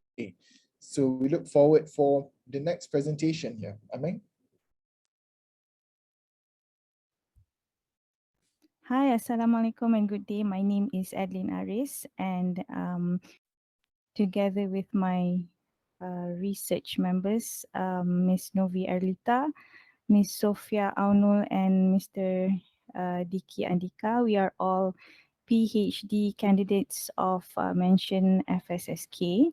So we look forward for the next presentation here. Ameng? Hi, Assalamualaikum and good day. My name is Adeline Aris, and together with my research members, Ms. Novi Erlita, Ms. Sofia Aunul, and Mr. Diki Andika, we are all PhD candidates of MENTION FSSK.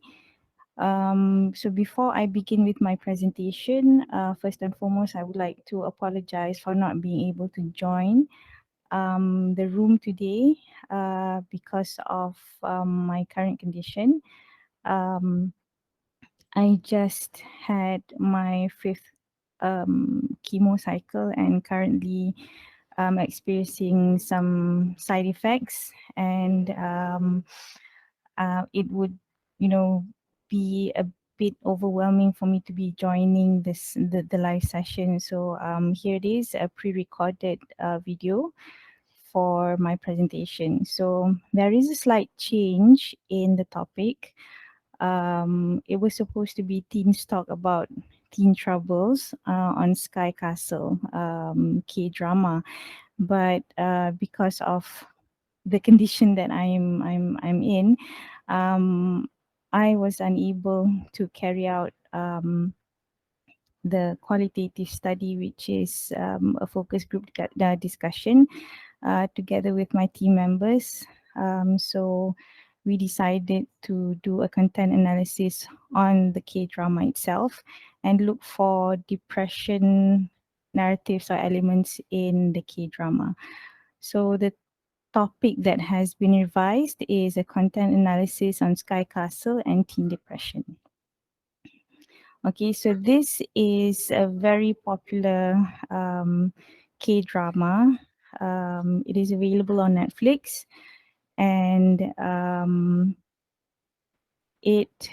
So before I begin with my presentation, first and foremost, I would like to apologize for not being able to join the room today because of my current condition. I just had my fifth chemo cycle and currently experiencing some side effects, and it would, be a bit overwhelming for me to be joining the live session. So here it is, a pre-recorded video for my presentation. So there is a slight change in the topic. It was supposed to be teens talk about teen troubles on Sky Castle K-drama, but because of the condition that I'm in, I was unable to carry out the qualitative study, which is a focus group discussion together with my team members. So we decided to do a content analysis on the K-drama itself and look for depression narratives or elements in the K-drama. So the topic that has been revised is a content analysis on Sky Castle and teen depression. Okay, so this is a very popular K-drama. It is available on Netflix, and it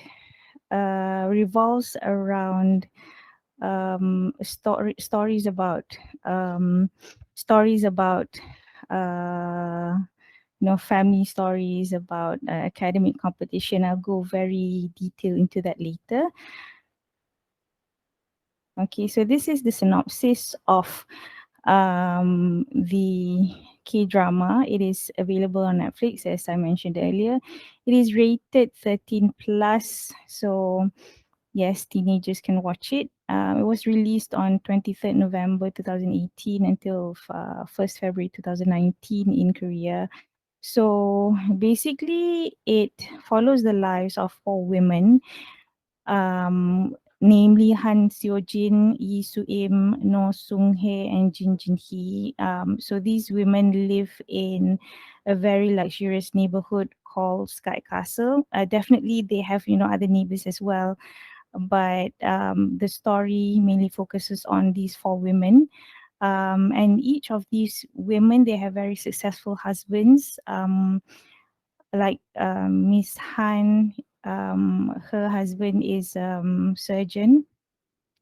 revolves around stories about family stories about academic competition. I'll go very detailed into that later. Okay, so this is the synopsis of the K-drama. It is available on Netflix, as I mentioned earlier. It is rated 13 plus, so yes, teenagers can watch it. It was released on 23rd November 2018 until 1st February 2019 in Korea. So basically, it follows the lives of 4 women, namely Han Seo-jin, Yi Soo-im, No Sung-hae, and Jin Jin-hee. So these women live in a very luxurious neighborhood called Sky Castle. Definitely, they have other neighbors as well, but the story mainly focuses on these 4 women. And each of these women, they have very successful husbands. Like Miss Han, her husband is surgeon.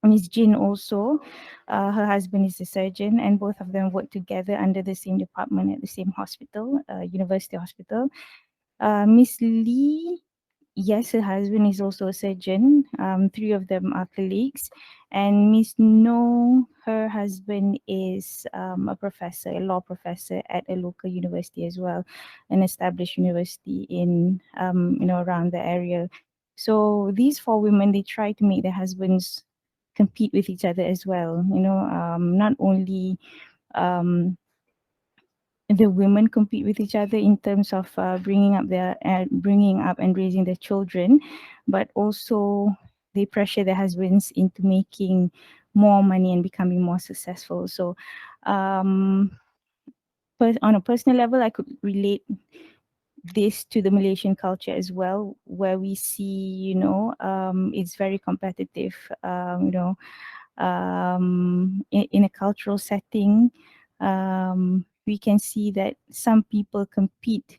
Miss Jin also, her husband is a surgeon, and both of them work together under the same department at the same hospital, university hospital. Miss Lee, yes, her husband is also a surgeon. 3 of them are colleagues. And Miss No, her husband is a professor, a law professor at a local university as well, an established university in, around the area. So these 4 women, they try to make their husbands compete with each other as well. Not only the women compete with each other in terms of bringing up and raising their children, but also they pressure their husbands into making more money and becoming more successful. So on a personal level, I could relate this to the Malaysian culture as well, where we see, it's very competitive, in a cultural setting. We can see that some people compete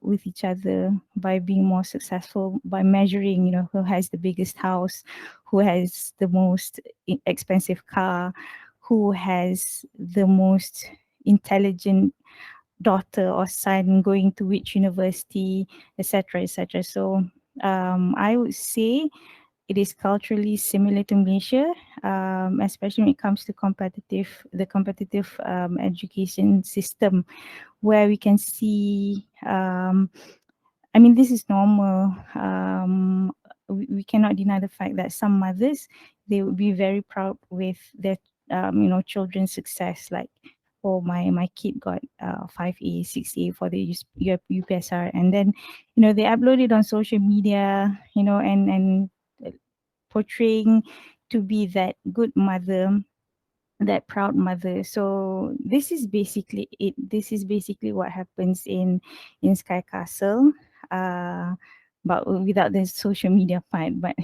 with each other by being more successful, by measuring, who has the biggest house, who has the most expensive car, who has the most intelligent daughter or son, going to which university, etc., etc. So I would say it is culturally similar to Malaysia, especially when it comes to the competitive education system, where we can see, this is normal. We cannot deny the fact that some mothers, they would be very proud with their, children's success. Like, oh, my kid got 5A, 6A for the UPSR, and then, they upload it on social media, and portraying to be that good mother, that proud mother. So this is basically it. This is basically what happens in Sky Castle. but without the social media part. But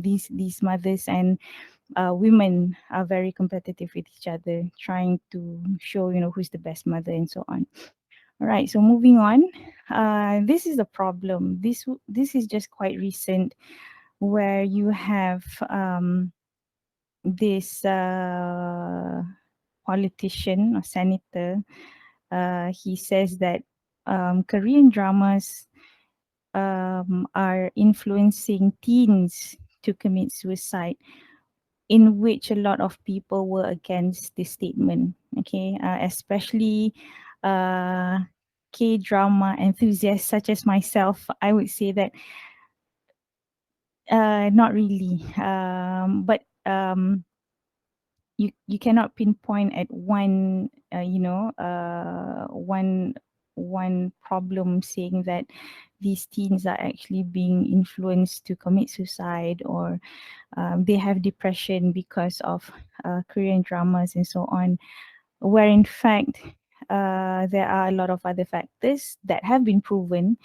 these mothers and women are very competitive with each other, trying to show who's the best mother and so on. All right, so moving on. This is a problem. This is just quite recent, where you have this politician or senator. He says that Korean dramas are influencing teens to commit suicide, in which a lot of people were against this statement. Okay, especially K-drama enthusiasts such as myself. I would say that not really, but you cannot pinpoint at one one problem, saying that these teens are actually being influenced to commit suicide, or they have depression because of Korean dramas and so on, where in fact there are a lot of other factors that have been proven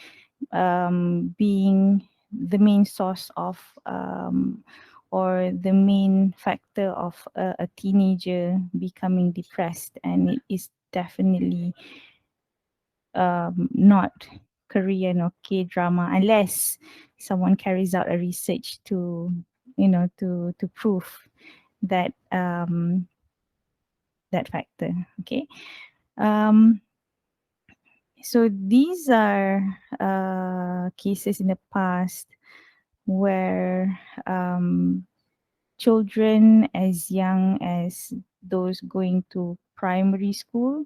being the main source of or the main factor of a teenager becoming depressed, and it is definitely not Korean or K-drama, unless someone carries out a research to to prove that that factor. Okay, so these are cases in the past where children as young as those going to primary school,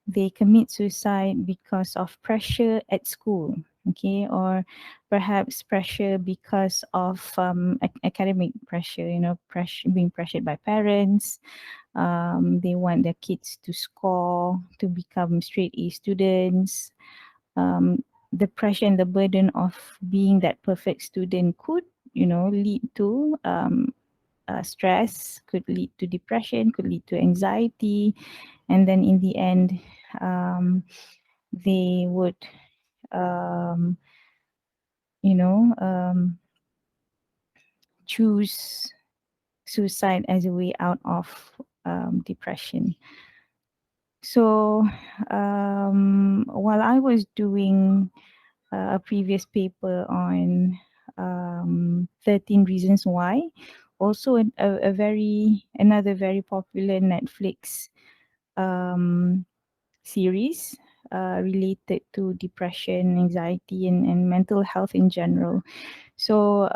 they commit suicide because of pressure at school, okay, or perhaps pressure because of academic pressure, being pressured by parents. They want their kids to score, to become straight A students. The pressure and the burden of being that perfect student could, lead to stress, could lead to depression, could lead to anxiety, and then in the end, they would, choose suicide as a way out of depression. So while I was doing a previous paper on 13 Reasons Why, also another very popular Netflix series related to depression, anxiety, and mental health in general. So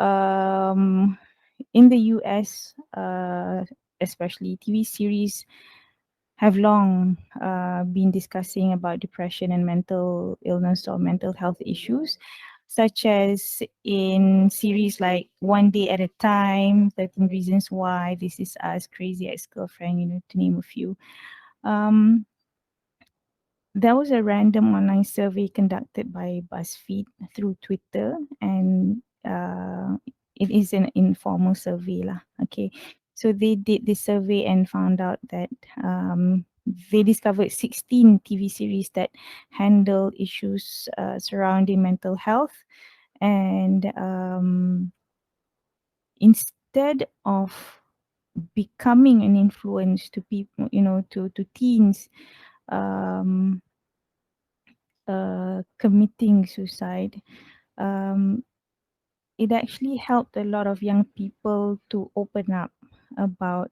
in the US, especially, TV series have long been discussing about depression and mental illness or mental health issues, such as in series like One Day at a Time, 13 Reasons Why, This Is Us, Crazy Ex-Girlfriend, to name a few. There was a random online survey conducted by BuzzFeed through Twitter, and it is an informal survey lah. Okay, so they did this survey and found out that they discovered 16 TV series that handle issues surrounding mental health, and instead of becoming an influence to people, to teens committing suicide, it actually helped a lot of young people to open up about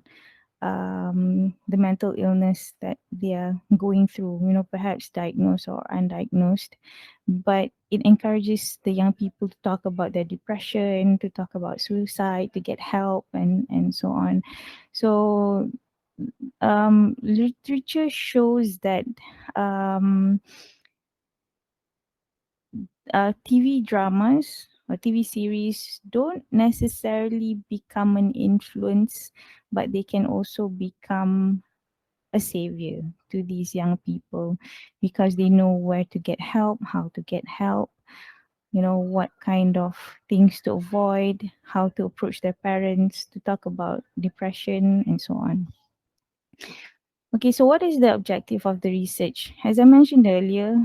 the mental illness that they are going through, perhaps diagnosed or undiagnosed. But it encourages the young people to talk about their depression, to talk about suicide, to get help, and so on. So literature shows that TV dramas or TV series don't necessarily become an influence, but they can also become a savior to these young people, because they know where to get help, how to get help, what kind of things to avoid, how to approach their parents, to talk about depression, and so on. Okay, so what is the objective of the research? As I mentioned earlier,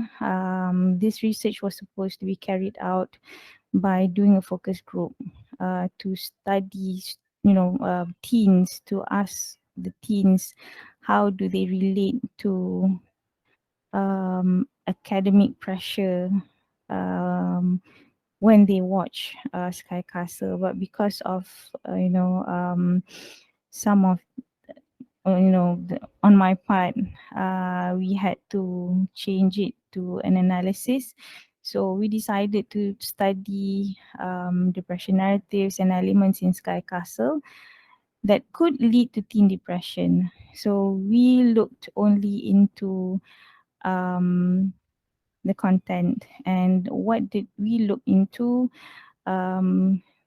this research was supposed to be carried out by doing a focus group to study, teens, to ask the teens how do they relate to academic pressure when they watch Sky Castle. But because of some of on my part, we had to change it to an analysis. So we decided to study depression narratives and elements in Sky Castle that could lead to teen depression. So we looked only into the content. And what did we look into?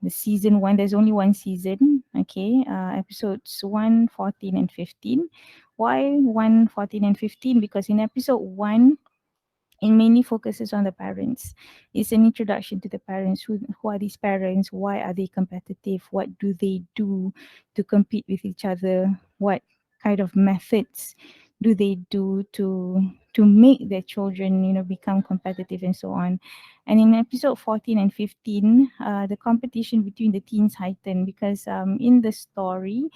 The season 1, there's only one season, okay, episodes 1, 14 and 15. Why 1, 14 and 15? Because in episode 1, it mainly focuses on the parents. It's an introduction to the parents. Who are these parents? Why are they competitive? What do they do to compete with each other? What kind of methods do they do to make their children, become competitive and so on? And in episode 14 and 15, the competition between the teens heightened because in the story,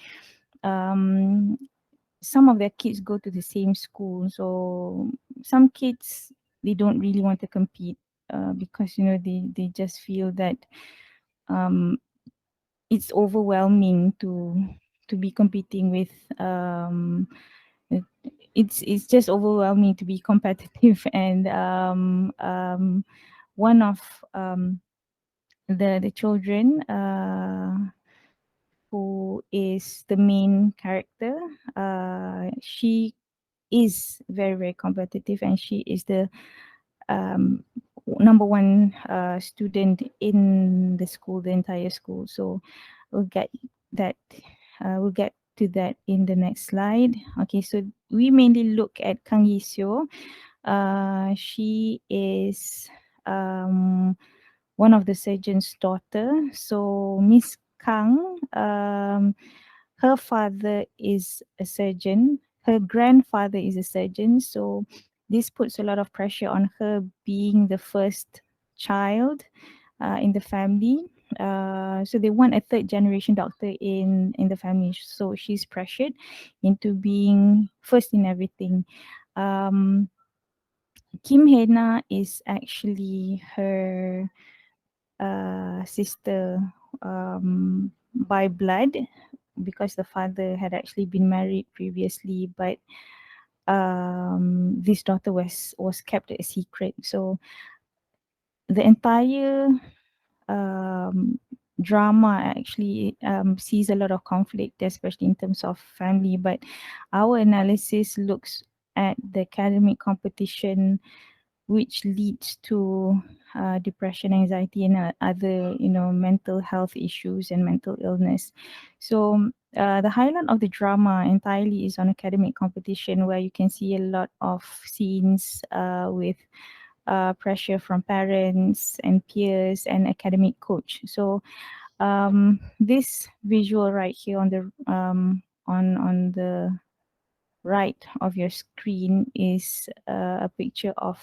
some of their kids go to the same school. So some kids, they don't really want to compete because they just feel that it's overwhelming to be competing with it's just overwhelming to be competitive. And one of the children who is the main character, she is very, very competitive, and she is the number one student in the school, the entire school. So we'll get that. We'll get to that in the next slide. Okay, so we mainly look at Kang Yiseo. She is one of the surgeon's daughter. So Miss Kang, her father is a surgeon. Her grandfather is a surgeon. So this puts a lot of pressure on her being the first child in the family. So they want a third generation doctor in the family. So she's pressured into being first in everything. Kim Hena is actually her sister by blood, because the father had actually been married previously, but this daughter was kept a secret. So the entire drama actually sees a lot of conflict, especially in terms of family. But our analysis looks at the academic competition, which leads to depression, anxiety, and other, mental health issues and mental illness. So the highlight of the drama entirely is on academic competition, where you can see a lot of scenes with pressure from parents and peers and academic coach. So this visual right here on the on the right of your screen is a picture of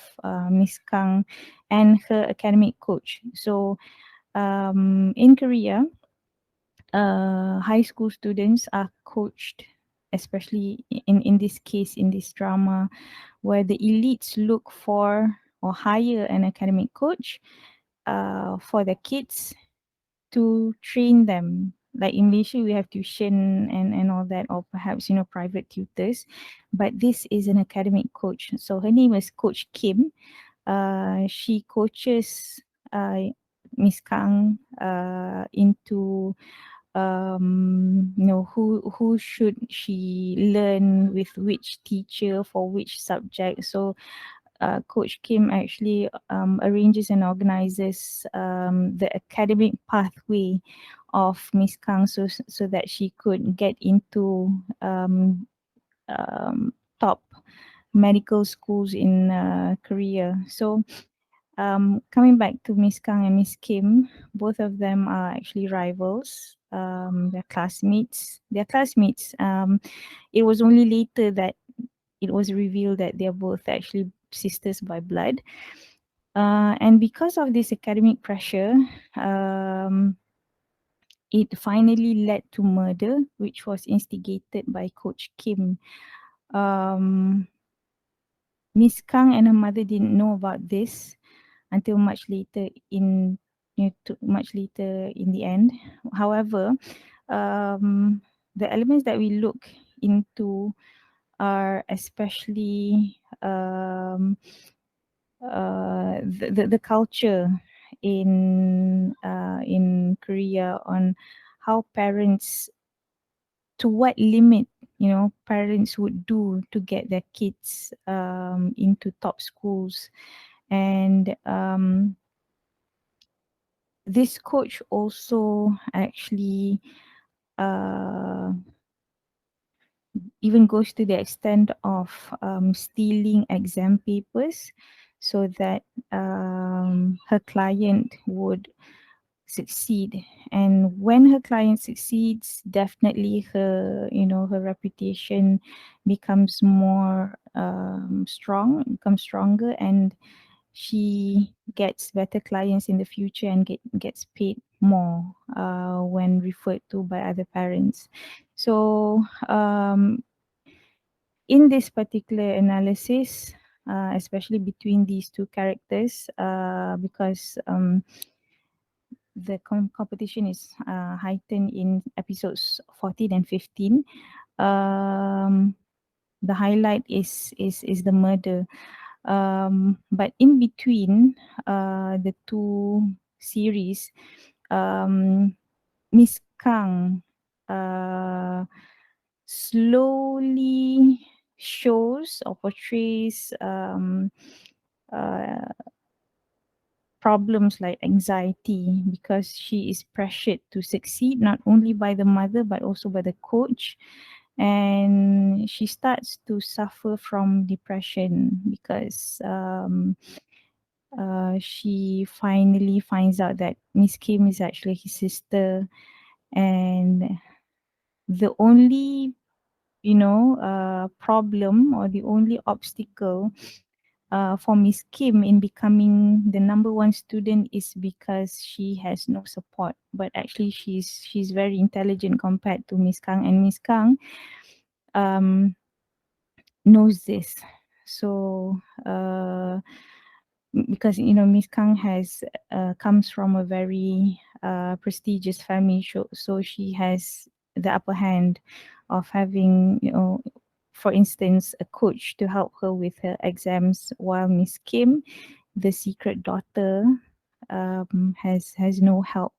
Miss Kang and her academic coach. So in Korea, high school students are coached, especially in this case, in this drama, where the elites look for or hire an academic coach for the kids to train them. Like in Malaysia, we have tuition and all that, or perhaps, private tutors. But this is an academic coach. So her name is Coach Kim. She coaches Miss Kang into who should she learn with which teacher for which subject. So Coach Kim actually arranges and organizes the academic pathway of Miss Kang, so that she could get into top medical schools in Korea. So coming back to Miss Kang and Miss Kim, both of them are actually rivals. They're classmates. It was only later that it was revealed that they're both actually sisters by blood. And because of this academic pressure, it finally led to murder, which was instigated by Coach Kim. Miss Kang and her mother didn't know about this until much later in the end. However, the elements that we look into are especially the culture in Korea on how parents, to what limit, you know, parents would do to get their kids into top schools. And this coach also actually even goes to the extent of stealing exam papers so that her client would succeed. And when her client succeeds, definitely her, you know, her reputation becomes more becomes stronger, and she gets better clients in the future and gets paid more when referred to by other parents. So in this particular analysis, especially between these two characters, because the competition is heightened in episodes 14 and 15. The highlight is the murder. But in between the two series, Miss Kang slowly shows or portrays problems like anxiety because she is pressured to succeed not only by the mother but also by the coach, and she starts to suffer from depression because she finally finds out that Miss Kim is actually his sister, and the only, you know, problem or the only obstacle for Miss Kim in becoming the #1 student is because she has no support. But actually, she's very intelligent compared to Miss Kang, and Miss Kang knows this. So because, you know, Miss Kang has comes from a very prestigious family, so she has the upper hand of having, you know, for instance, a coach to help her with her exams, while Miss Kim, the secret daughter, has no help.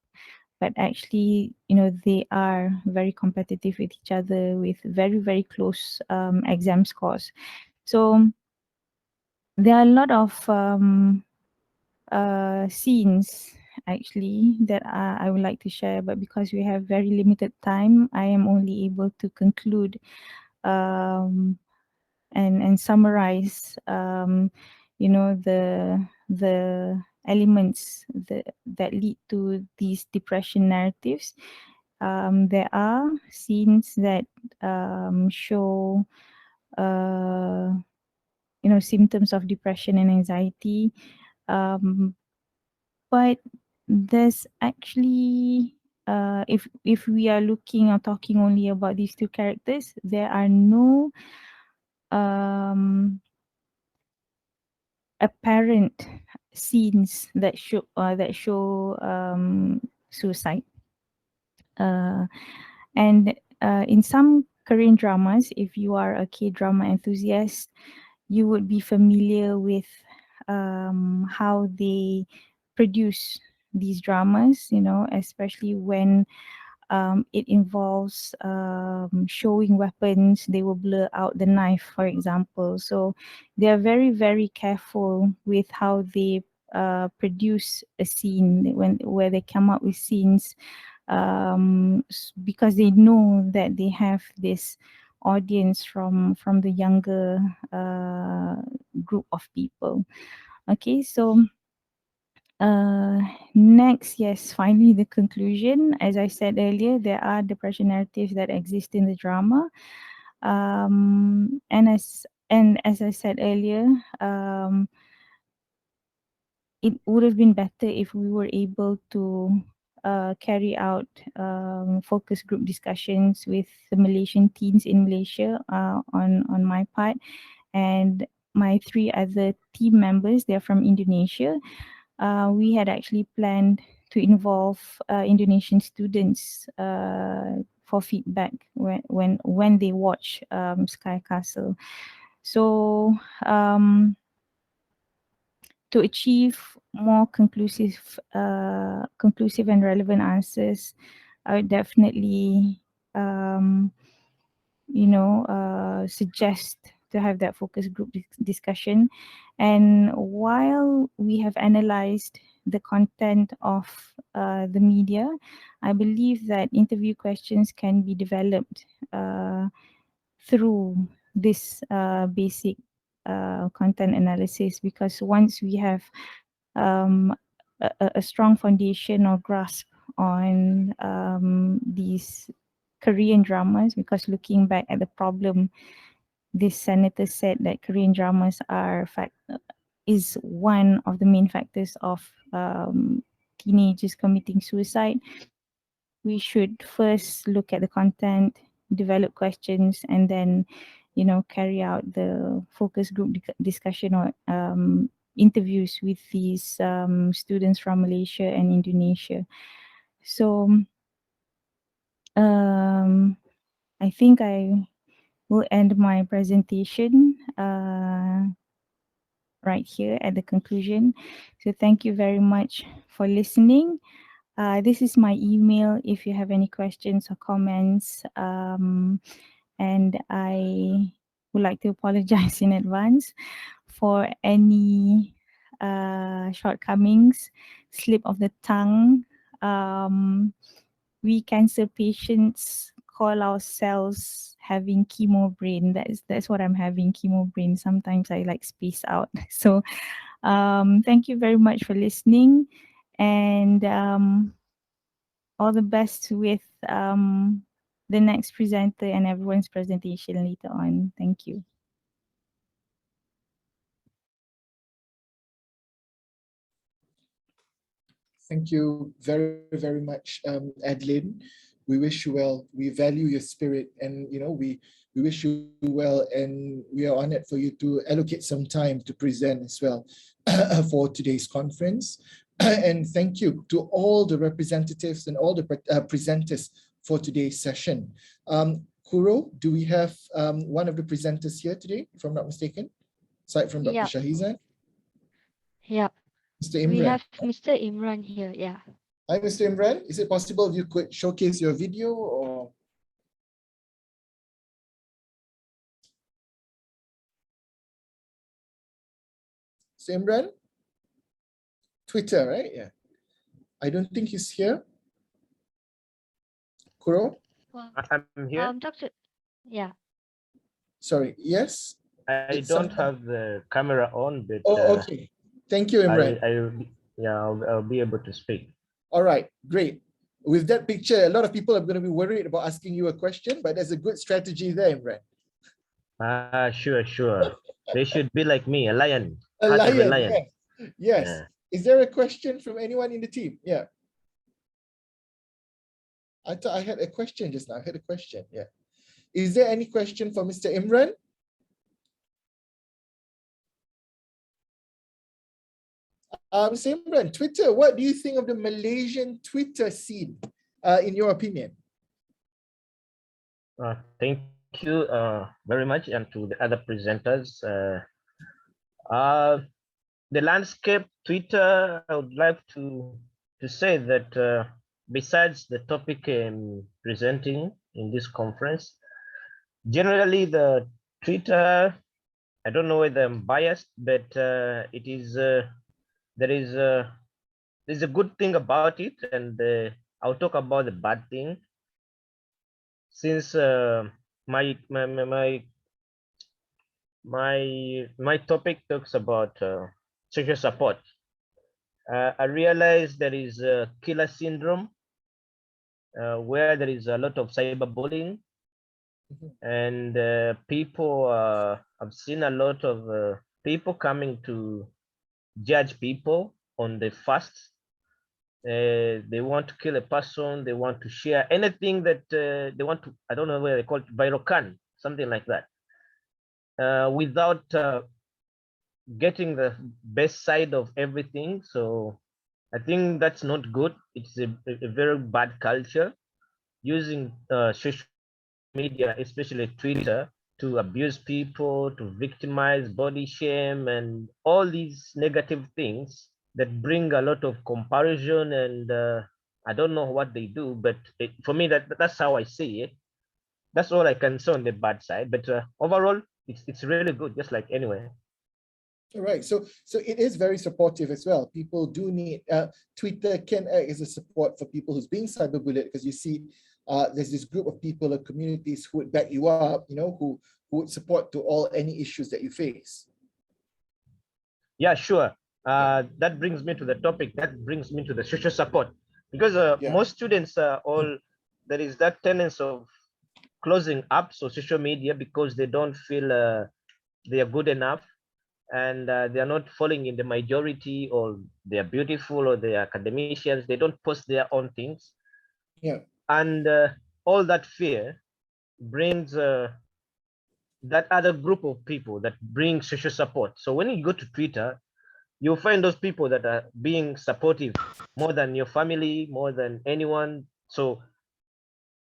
But actually, you know, they are very competitive with each other with very, very close exam scores. So there are a lot of scenes actually that I would like to share, but because we have very limited time, I am only able to conclude and summarize, you know, the elements that lead to these depression narratives. There are scenes that show, you know, symptoms of depression and anxiety, but there's actually, if we are looking or talking only about these two characters, there are no apparent scenes that show suicide. And in some Korean dramas, if you are a K-drama enthusiast, you would be familiar with how they produce these dramas, you know, especially when it involves showing weapons. They will blur out the knife, for example. So they are very, very careful with how they produce a scene where they come up with scenes, because they know that they have this audience from the younger group of people. Okay, so next, yes, finally the conclusion. As I said earlier, there are depression narratives that exist in the drama, and as I said earlier, it would have been better if we were able to carry out focus group discussions with the Malaysian teens in Malaysia on my part, and my 3 other team members, they're from Indonesia. We had actually planned to involve Indonesian students for feedback when they watch Sky Castle. So to achieve more conclusive and relevant answers, I would definitely suggest to have that focus group discussion. And while we have analyzed the content of the media, I believe that interview questions can be developed through this basic content analysis, because once we have a strong foundation or grasp on these Korean dramas, because looking back at the problem, this senator said that Korean dramas is one of the main factors of teenagers committing suicide. We should first look at the content, develop questions, and then, carry out the focus group discussion or interviews with these students from Malaysia and Indonesia. So I think I will end my presentation right here at the conclusion. So thank you very much for listening. This is my email if you have any questions or comments. And I would like to apologize in advance for any shortcomings, slip of the tongue. We cancer patients call ourselves having chemo brain. That's what I'm having, chemo brain. Sometimes I like space out. So thank you very much for listening, and all the best with the next presenter and everyone's presentation later on. Thank you. Thank you very, very much, Adeline. We wish you well. We value your spirit, and we wish you well, and we are honored for you to allocate some time to present as well for today's conference. And thank you to all the representatives and all the presenters for today's session. Kuro, do we have one of the presenters here today, if I'm not mistaken, aside from Dr. Shahizan? Yeah. Mr. Imran. We have Mr. Imran here, yeah. Hi, Mr. Imran. Is it possible if you could showcase your video or? Mr. Imran? Twitter, right? Yeah. I don't think he's here. Kuro? Well, I'm here. Doctor, yeah. Sorry, yes? I don't have the camera on, but okay. Thank you, Imran. I'll be able to speak. All right, great. With that picture, a lot of people are going to be worried about asking you a question, but there's a good strategy there, Imran. Sure. They should be like me, a lion. A lion, lion. Yes. Yeah. Is there a question from anyone in the team? Yeah. I thought I had a question just now. I had a question, yeah. Is there any question for Mr. Imran? Mr. Imran, Twitter, what do you think of the Malaysian Twitter scene, in your opinion? Thank you very much, and to the other presenters. The landscape Twitter, I would like to say that besides the topic I'm presenting in this conference, generally the Twitter, I don't know whether I'm biased, but it is there's a good thing about it, and I'll talk about the bad thing. Since my topic talks about social support, I realized there is a killer syndrome where there is a lot of cyberbullying, and people, I've seen a lot of people coming to judge people on the fast. They want to kill a person. They want to share anything that they want to. I don't know where they call it, viral, something like that, without getting the best side of everything. So I think that's not good. It's a very bad culture, using social media, especially Twitter, to abuse people, to victimize, body shame, and all these negative things that bring a lot of comparison. And I don't know what they do, but for me, that's how I see it. That's all I can say on the bad side. But overall, it's really good, just like anywhere. All right, so it is very supportive as well. People do need Twitter can act as a support for people who's being cyberbullied, because you see there's this group of people or communities who would back you up, you know, who would support to all any issues that you face. Yeah, sure. That brings me to the topic. That brings me to the social support, because most students all there is that tendency of closing up social media because they don't feel they are good enough, and they are not falling in the majority, or they are beautiful, or they are academicians. They don't post their own things. Yeah. And all that fear brings that other group of people that bring social support. So when you go to Twitter, you'll find those people that are being supportive more than your family, more than anyone. So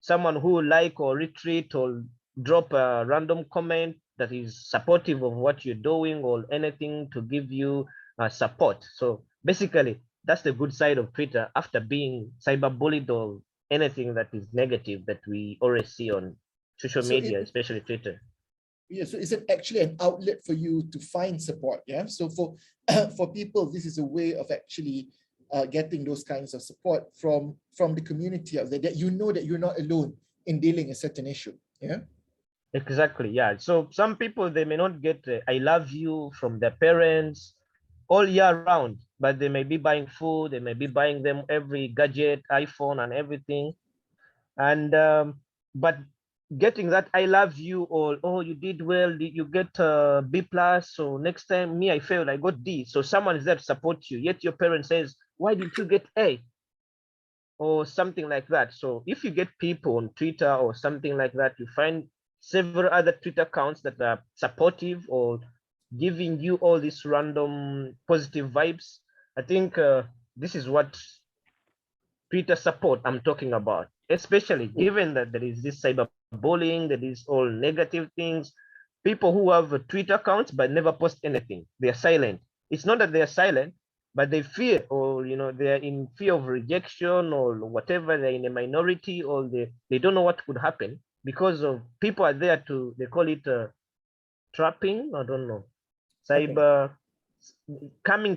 someone who will like or retweet or drop a random comment that is supportive of what you're doing, or anything to give you support. So basically, that's the good side of Twitter after being cyberbullied or anything that is negative that we always see on social media, especially Twitter. Yeah, so is it actually an outlet for you to find support? Yeah, so for for people, this is a way of actually getting those kinds of support from the community out there, that you know that you're not alone in dealing a certain issue. Yeah. Exactly. Yeah. So some people, they may not get "I love you" from their parents all year round, but they may be buying food. They may be buying them every gadget, iPhone, and everything. And but getting that "I love you" or "oh, you did well, you get B plus, so next time me I failed, I got D." So someone is there to support you. Yet your parent says, "Why didn't you get A?" or something like that. So if you get people on Twitter or something like that, you find several other Twitter accounts that are supportive or giving you all these random positive vibes. I think this is what Twitter support I'm talking about, especially given that there is this cyberbullying, there is all negative things. People who have Twitter accounts but never post anything, they are silent. It's not that they are silent, but they fear, or they're in fear of rejection or whatever. They're in a minority, or they don't know what could happen because of people are there to, they call it trapping. I don't know, cyber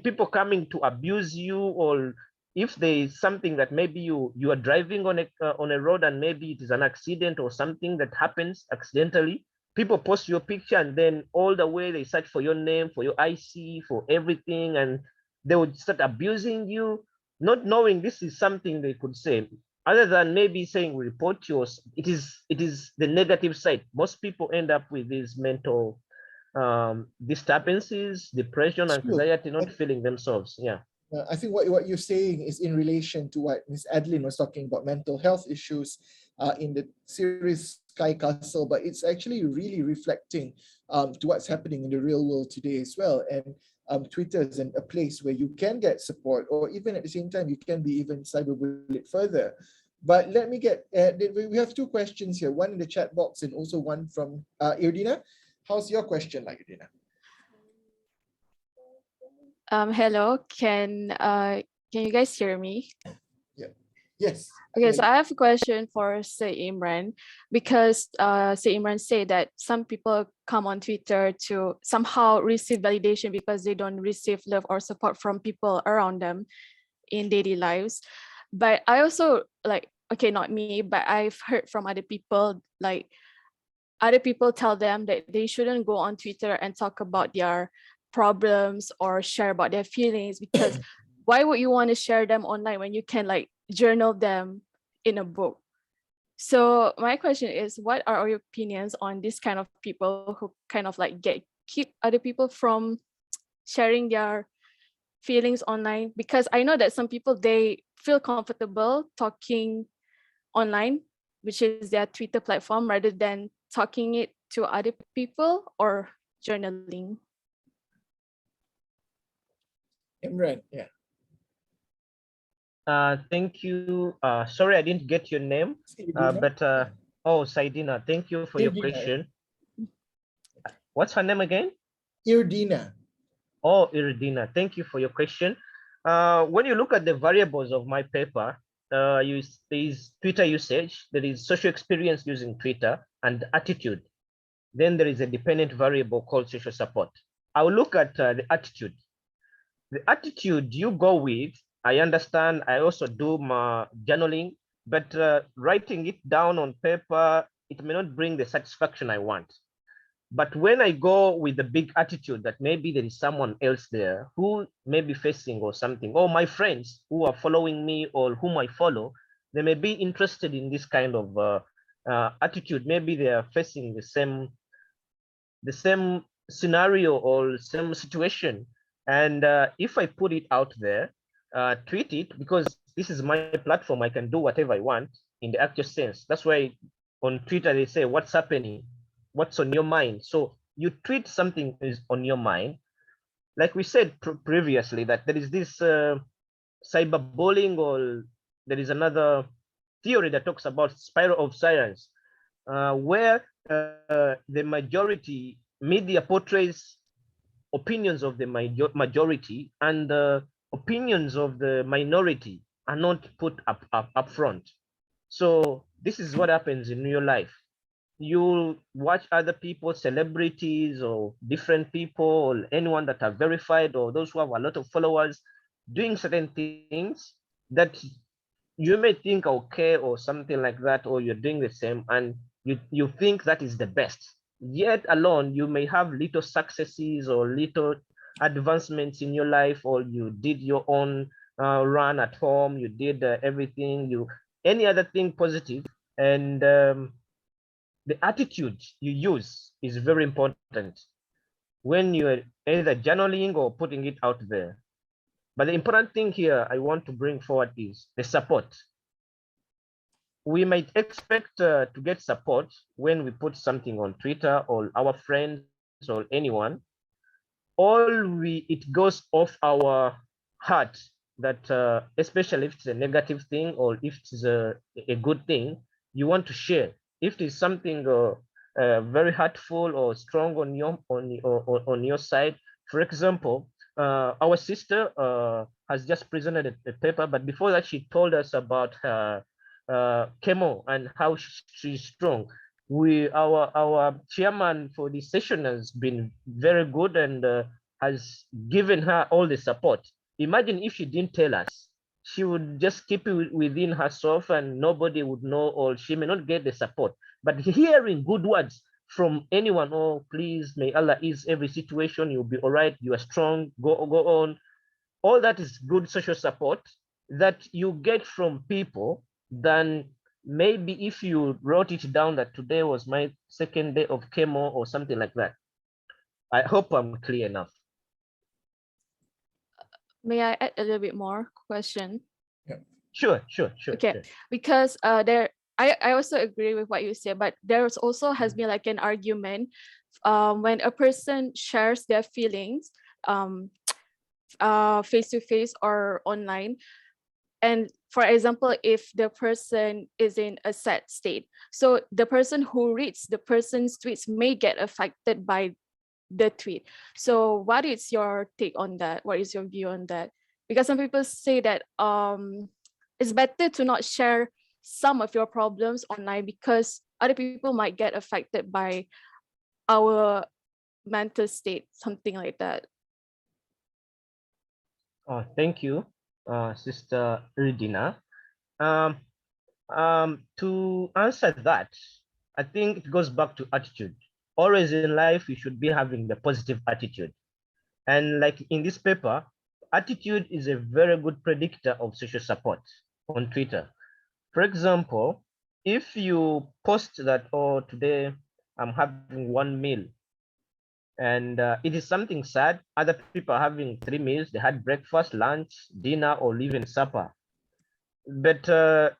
people coming to abuse you, or if there is something that maybe you are driving on a road, and maybe it is an accident or something that happens accidentally, people post your picture, and then all the way they search for your name, for your IC, for everything, and they would start abusing you, not knowing this is something they could say, other than maybe saying we report you. It is the negative side. Most people end up with these mental disturbances, depression, anxiety, not feeling themselves. Yeah. I think what you're saying is in relation to what Ms. Adeline was talking about, mental health issues in the series Sky Castle, but it's actually really reflecting to what's happening in the real world today as well. And Twitter is a place where you can get support, or even at the same time, you can be even cyberbullied further. But let me get, we have two questions here, one in the chat box and also one from Irdina. How's your question like, Irdina? Hello, can you guys hear me? Yeah. Yes. Okay, so I have a question for Sir Imran, because Sir Imran said that some people come on Twitter to somehow receive validation because they don't receive love or support from people around them in daily lives. But I also okay, not me, but I've heard from other people, like other people tell them that they shouldn't go on Twitter and talk about their problems or share about their feelings, because why would you want to share them online when you can journal them in a book? So my question is, what are your opinions on this kind of people who kind of keep other people from sharing their feelings online? Because I know that some people, they feel comfortable talking online, which is their Twitter platform, rather than talking it to other people or journaling. Imran, yeah. Thank you. Sorry, I didn't get your name. Oh, Saidina, thank you for your Irdina. question. What's her name again? Irdina. Oh, Irdina, thank you for your question. When you look at the variables of my paper, there is Twitter usage, there is social experience using Twitter, and attitude. Then there is a dependent variable called social support. I'll look at the attitude. The attitude you go with, I understand, I also do my journaling, but writing it down on paper, it may not bring the satisfaction I want. But when I go with the big attitude that maybe there is someone else there who may be facing or something, or my friends who are following me or whom I follow, they may be interested in this kind of attitude. Maybe they are facing the same scenario or same situation. And if I put it out there, tweet it, because this is my platform, I can do whatever I want in the actual sense. That's why on Twitter they say, what's happening? What's on your mind? So you tweet something is on your mind. Like we said previously, that there is this cyberbullying, or there is another theory that talks about spiral of silence, where the majority media portrays opinions of the majority, and the opinions of the minority are not put up front. So this is what happens in real life. You watch other people, celebrities or different people, or anyone that are verified, or those who have a lot of followers, doing certain things that you may think okay or something like that, or you're doing the same, and you think that is the best. Yet alone, you may have little successes or little advancements in your life, or you did your own run at home, you did everything, any other thing positive, and the attitude you use is very important when you're either journaling or putting it out there. But the important thing here I want to bring forward is the support. We might expect to get support when we put something on Twitter, or our friends or anyone. It goes off our heart, that especially if it's a negative thing or if it's a good thing, you want to share. If it's something very hurtful or strong on your side, for example, our sister has just presented a paper, but before that she told us about her chemo and how she's strong. Our chairman for the session has been very good and has given her all the support. Imagine if she didn't tell us, she would just keep it within herself and nobody would know, or she may not get the support. But hearing good words from anyone, oh, please, may Allah ease every situation, you'll be all right, you are strong, go on. All that is good social support that you get from people. Than maybe if you wrote it down that today was my second day of chemo or something like that. I hope I'm clear enough. May I add a little bit more question? Yeah. Sure. Okay, sure. Because I also agree with what you said, but there also has been like an argument when a person shares their feelings face to face or online. And for example, if the person is in a sad state, so the person who reads the person's tweets may get affected by the tweet. So what is your take on that? What is your view on that? Because some people say that it's better to not share some of your problems online, because other people might get affected by our mental state, something like that. Thank you, Sister Ridina. To answer that, I think it goes back to attitude. Always in life, you should be having the positive attitude. And like in this paper, attitude is a very good predictor of social support on Twitter. For example, if you post that, oh, today I'm having one meal, And it is something sad. Other people are having 3 meals. They had breakfast, lunch, dinner, or even supper. But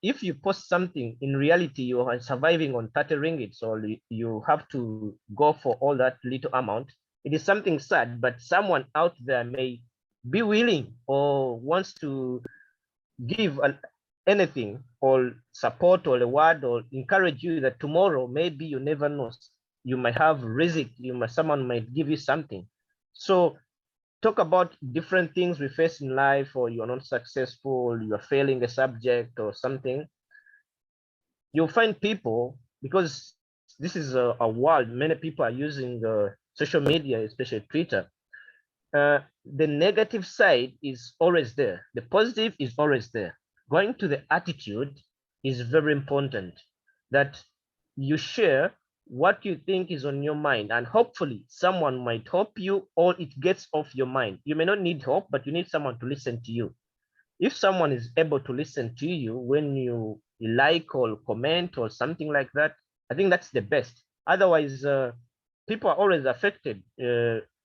if you post something, in reality, you are surviving on 30 ringgit, so you have to go for all that little amount. It is something sad, but someone out there may be willing or wants to give anything or support or a word or encourage you that tomorrow, maybe you never know, you might have risk, someone might give you something. So talk about different things we face in life, or you're not successful, you're failing a subject or something. You'll find people, because this is a world, many people are using social media, especially Twitter. The negative side is always there. The positive is always there. Going to the attitude is very important, that you share what you think is on your mind, and hopefully someone might help you, or it gets off your mind. You may not need help, but you need someone to listen to you. If someone is able to listen to you when you like or comment or something like that, I think that's the best. Otherwise, people are always affected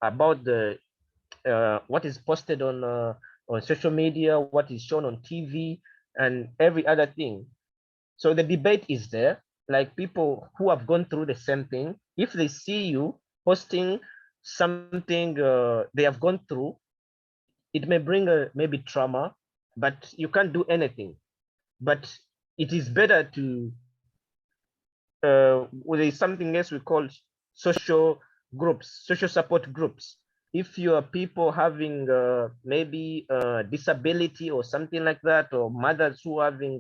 about the what is posted on social media, what is shown on TV, and every other thing. So the debate is there, like people who have gone through the same thing. If they see you posting something they have gone through, it may bring maybe trauma, but you can't do anything. But it is better to there is something else we call social groups, social support groups. If you are people having maybe disability or something like that, or mothers who are having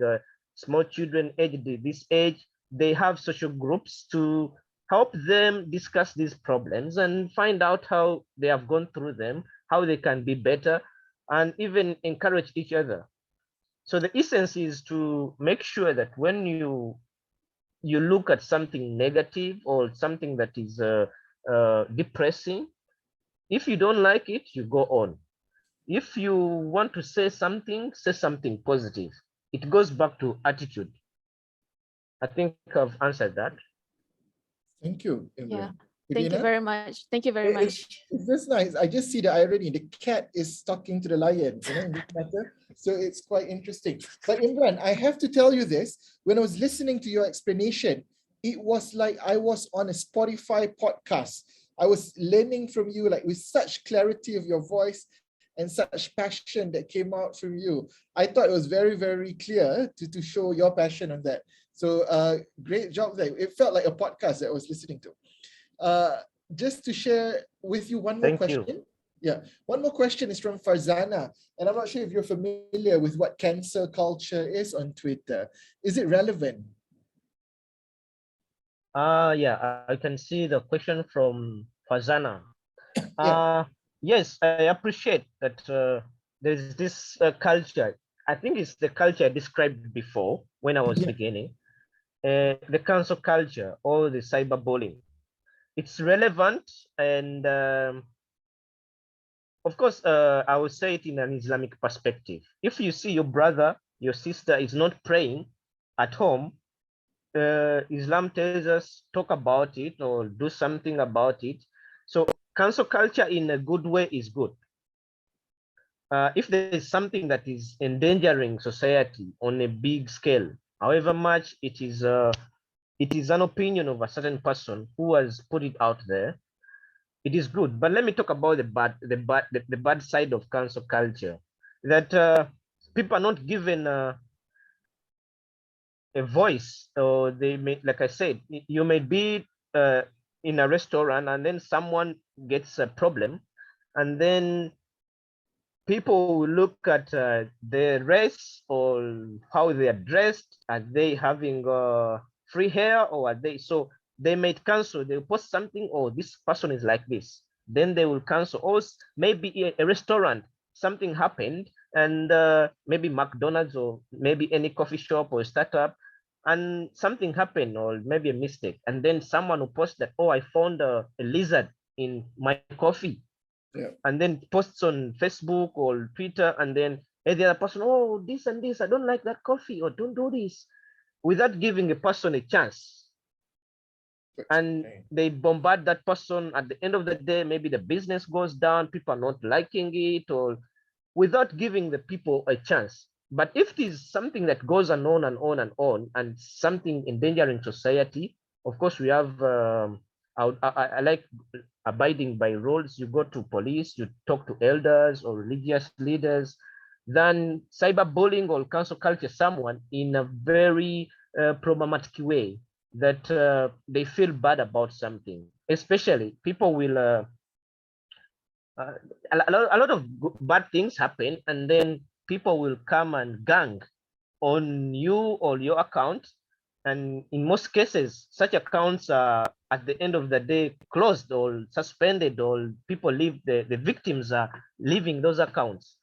small children aged this age, they have social groups to help them discuss these problems and find out how they have gone through them, how they can be better, and even encourage each other. So the essence is to make sure that when you look at something negative or something that is depressing, if you don't like it, you go on. If you want to say something positive. It goes back to attitude. I think I've answered that. Thank you, Yeah. Imran. Thank you Irina? very much. Thank you very much. It's just nice. I just see the irony. The cat is talking to the lion, in this matter. So it's quite interesting. But Imran, I have to tell you this. When I was listening to your explanation, it was like I was on a Spotify podcast. I was learning from you, like with such clarity of your voice and such passion that came out from you. I thought it was very, very clear to show your passion on that. So great job there. It felt like a podcast that I was listening to. Just to share with you one more Thank question. you. Yeah, one more question is from Farzana, and I'm not sure if you're familiar with what cancel culture is on Twitter. Is it relevant? Yeah, I can see the question from Fazana. Yeah. Yes, I appreciate that there's this culture. I think it's the culture I described before when I was Yeah. beginning. The cancel culture or the cyberbullying. It's relevant, and of course, I would say it in an Islamic perspective. If you see your brother, your sister is not praying at home, Islam tells us talk about it or do something about it. So cancel culture in a good way is good. If there is something that is endangering society on a big scale, however much it is an opinion of a certain person who has put it out there, it is good. But let me talk about the bad side of cancel culture. That people are not given a voice, or they may, like I said, you may be in a restaurant and then someone gets a problem, and then people will look at their race or how they are dressed. Are they having free hair, or are they? So they might cancel. They'll post something, oh, this person is like this. Then they will cancel. Or maybe a restaurant, something happened, and maybe McDonald's or maybe any coffee shop or startup, and something happened, or maybe a mistake. And then someone will post that, oh, I found a lizard in my coffee. Yeah. And then posts on Facebook or Twitter, and then the other person, oh, this and this, I don't like that coffee, or don't do this, without giving a person a chance. and they bombard that person. At the end of the day, maybe the business goes down, people are not liking it, or without giving the people a chance. But if it is something that goes on and on and on, and something endangering society, of course we have, I like abiding by rules. You go to police, you talk to elders or religious leaders, than cyberbullying or cancel culture someone in a very problematic way that they feel bad about something. Especially people will, uh, a lot of bad things happen, and then people will come and gang on you or your account. And in most cases, such accounts are at the end of the day closed or suspended, or people leave, the victims are leaving those accounts.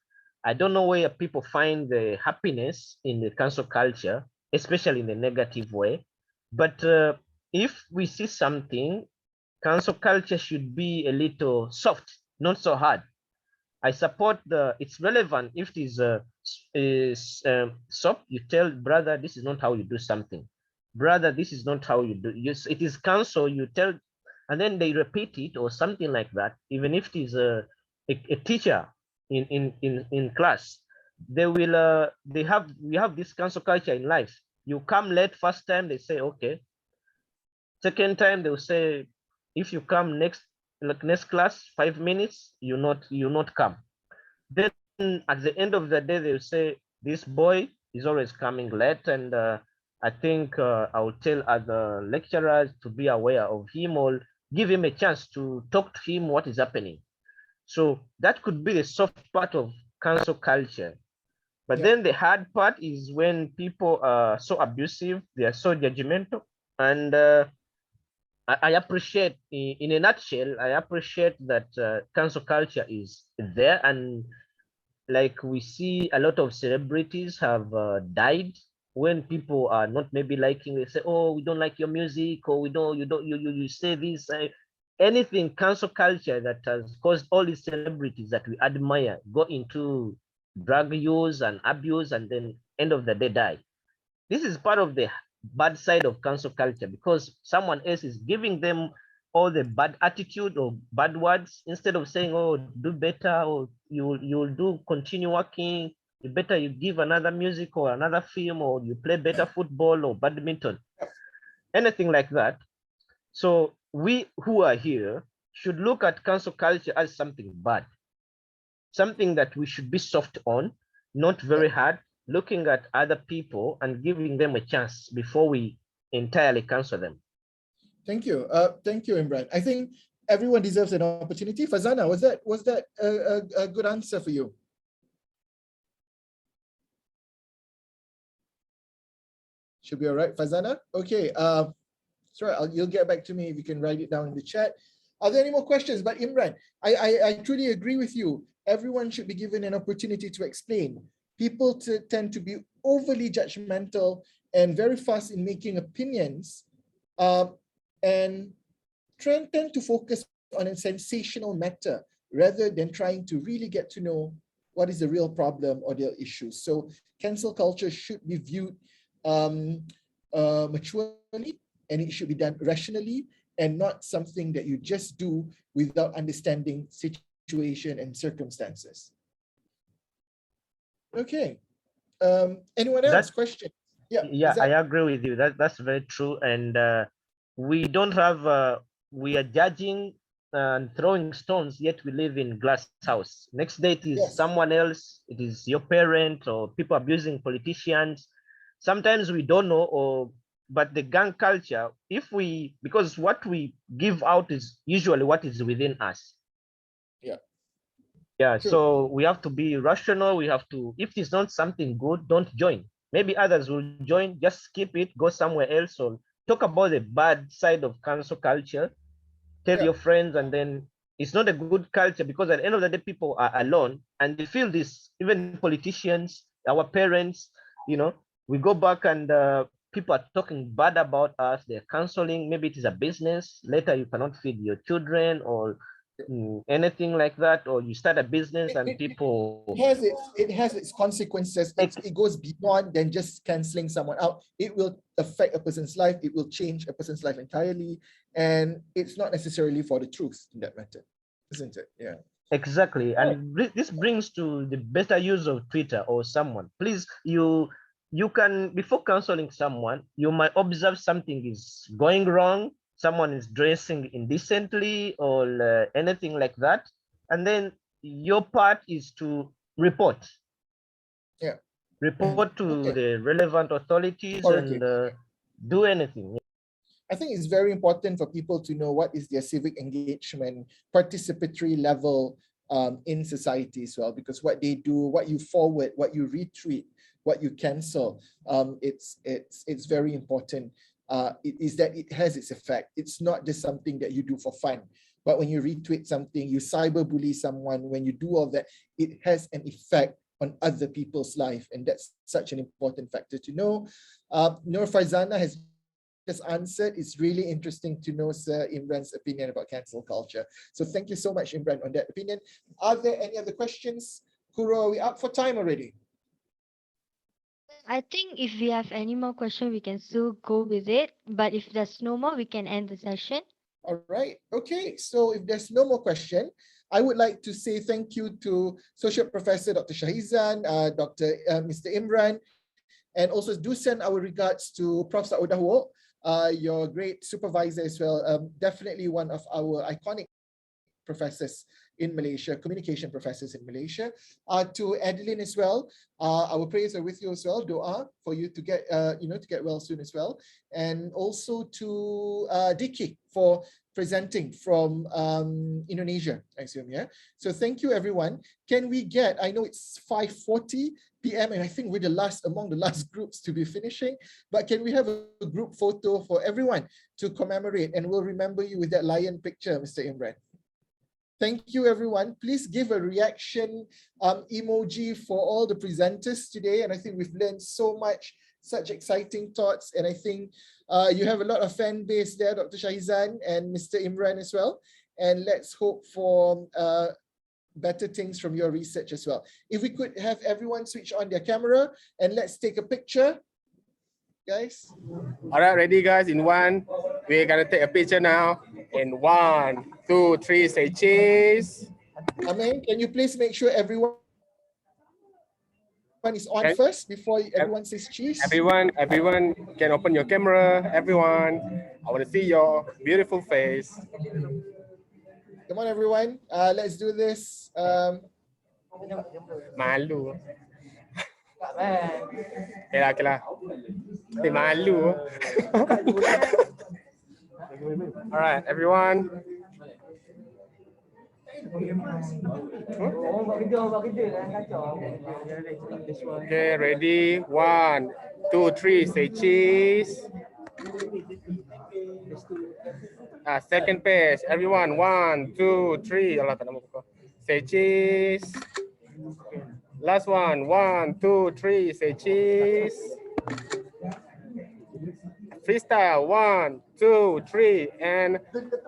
I don't know where people find the happiness in the cancel culture, especially in the negative way. But if we see something, cancel culture should be a little soft, not so hard. I support it's relevant if it is soft. You tell brother, this is not how you do something. Brother, this is not how you do. It is cancel. You tell, and then they repeat it or something like that. Even if it is a teacher in class, they will we have this cancel culture in life. You come late first time, they say okay. Second time they will say, if you come next class 5 minutes, you not come. Then at the end of the day, they'll say, this boy is always coming late, and I think I will tell other lecturers to be aware of him, or give him a chance to talk to him what is happening. So that could be the soft part of cancel culture. But then the hard part is when people are so abusive, they are so judgmental. And I appreciate, in a nutshell, I appreciate that cancel culture is there. And like we see a lot of celebrities have died when people are not maybe liking, they say, oh, we don't like your music, or you say this, anything cancel culture that has caused all these celebrities that we admire go into drug use and abuse, and then end of the day die. This is part of the bad side of cancel culture, because someone else is giving them all the bad attitude or bad words, instead of saying, oh, do better, or you'll do, continue working, you better, you give another music or another film, or you play better football or badminton, anything like that. So we who are here should look at cancel culture as something bad, something that we should be soft on, not very hard, looking at other people and giving them a chance before we entirely cancel them. Thank you. Thank you, Imran. I think everyone deserves an opportunity. Fazana, was that a good answer for you? Should be all right, Fazana? Okay. Sorry, you'll get back to me if you can write it down in the chat. Are there any more questions? But Imran, I truly agree with you. Everyone should be given an opportunity to explain. People tend to be overly judgmental and very fast in making opinions, and tend to focus on a sensational matter rather than trying to really get to know what is the real problem or their issues. So cancel culture should be viewed maturely, and it should be done rationally, and not something that you just do without understanding situation and circumstances. Okay. Anyone else? Question? Yeah, I agree with you. That's very true. And we don't have, we are judging and throwing stones, yet we live in glass house. Next day it is someone else, it is your parent, or people abusing politicians. Sometimes we don't know, but the gang culture, because what we give out is usually what is within us. Yeah, true. So we have to be rational. We have to, if it's not something good, don't join. Maybe others will join, just skip it, go somewhere else, or talk about the bad side of cancel culture, tell your friends, and then it's not a good culture, because at the end of the day, people are alone and they feel this. Even politicians, our parents, we go back and people are talking bad about us, they're canceling, maybe it is a business, later you cannot feed your children, or anything like that, or you start a business and people it has its consequences. It goes beyond than just canceling someone out. It will affect a person's life. It will change a person's life entirely, and it's not necessarily for the truth in that matter, isn't it? Yeah. exactly. And this brings to the better use of Twitter or someone. Please, you can, before counseling someone, you might observe something is going wrong, someone is dressing indecently or anything like that, and then your part is to report. Yeah. Report to the relevant authorities and do anything. I think it's very important for people to know what is their civic engagement, participatory level in society as well, because what they do, what you forward, what you retweet, what you cancel, it's very important. Is that it has its effect. It's not just something that you do for fun, but when you retweet something, you cyberbully someone, when you do all that, it has an effect on other people's life, and that's such an important factor to know. Nur Farzana has just answered. It's really interesting to know Sir Imran's opinion about cancel culture. So thank you so much, Imran, on that opinion. Are there any other questions? Kuro, are we up for time already? I think if we have any more questions, we can still go with it. But if there's no more, we can end the session. All right. Okay. So if there's no more question, I would like to say thank you to Associate Professor Dr. Shahizan, Mr. Imran, and also do send our regards to Prof. Saudahwo, your great supervisor as well. Definitely one of our iconic professors in Malaysia, communication professors in Malaysia. To Adeline as well, our prayers are with you as well. Doa for you to get, to get well soon as well. And also to Diki for presenting from Indonesia, I assume, yeah? So thank you, everyone. Can we get, I know it's 5:40 p.m. and I think we're among the last groups to be finishing, but can we have a group photo for everyone to commemorate, and we'll remember you with that lion picture, Mr. Imran. Thank you, everyone. Please give a reaction emoji for all the presenters today. And I think we've learned so much, such exciting thoughts. And I think you have a lot of fan base there, Dr. Shahizan and Mr. Imran as well. And let's hope for better things from your research as well. If we could have everyone switch on their camera and let's take a picture, guys. All right, ready, guys? In one, we're gonna take a picture now. In 1, 2, 3, say cheese. Amen. Can you please make sure everyone is on first before everyone says cheese? Everyone can open your camera. Everyone, I want to see your beautiful face. Come on, everyone. Let's do this. Malu. Okay lah. Malu. All right, everyone. Okay, ready? 1, 2, 3, say cheese. Second page, everyone. 1, 2, 3. Say cheese. Last one. 1, 2, 3. Say cheese. Freestyle. 1, 2, 3, and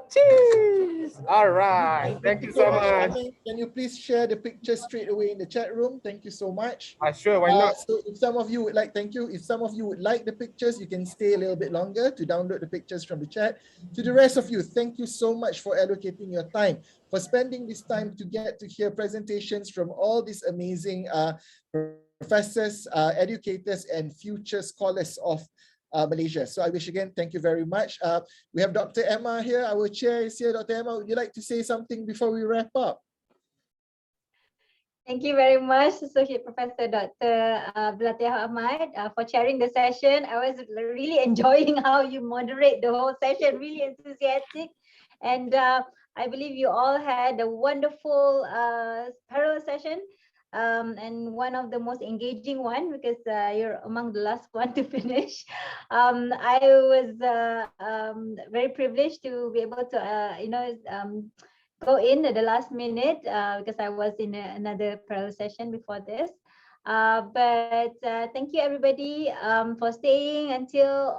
cheese. All right. Thank you so much. Can you please share the picture straight away in the chat room? Thank you so much. Sure. Why not? So if some of you would like, thank you. If some of you would like the pictures, you can stay a little bit longer to download the pictures from the chat. To the rest of you, thank you so much for allocating your time, for spending this time to get to hear presentations from all these amazing professors, educators, and future scholars of Malaysia. So I wish again, thank you very much. We have Dr. Emma here, our chair is here. Dr. Emma, would you like to say something before we wrap up? Thank you very much, Associate Professor Dr. Blatia Ahmad, for chairing the session. I was really enjoying how you moderate the whole session, really enthusiastic. And I believe you all had a wonderful parallel session. And one of the most engaging one, because you're among the last one to finish. I was very privileged to be able to, go in at the last minute because I was in another parallel session before this. But thank you everybody for staying until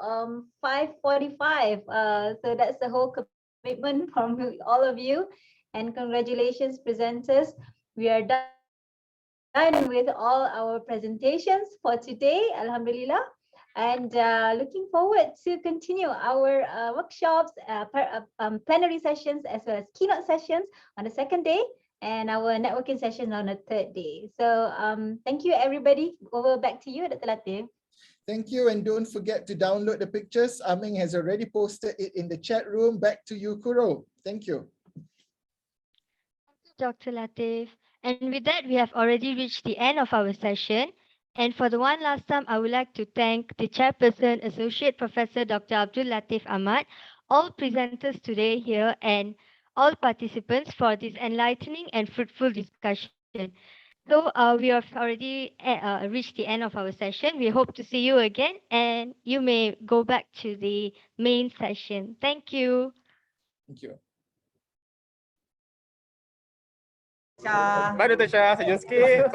5:45. So that's the whole commitment from all of you. And congratulations, presenters. We are done with all our presentations for today, Alhamdulillah. And looking forward to continue our workshops, plenary sessions, as well as keynote sessions on the second day, and our networking sessions on the third day. So thank you, everybody. Over back to you, Dr. Latif. Thank you, and don't forget to download the pictures. Aming has already posted it in the chat room. Back to you, Kuro. Thank you. Dr. Latif. And with that, we have already reached the end of our session. And for the one last time, I would like to thank the chairperson, Associate Professor Dr. Abdul Latif Ahmad, all presenters today here, and all participants for this enlightening and fruitful discussion. So we have already reached the end of our session. We hope to see you again, and you may go back to the main session. Thank you. Thank you. Bye, Dr. Shah. Senyum sikit.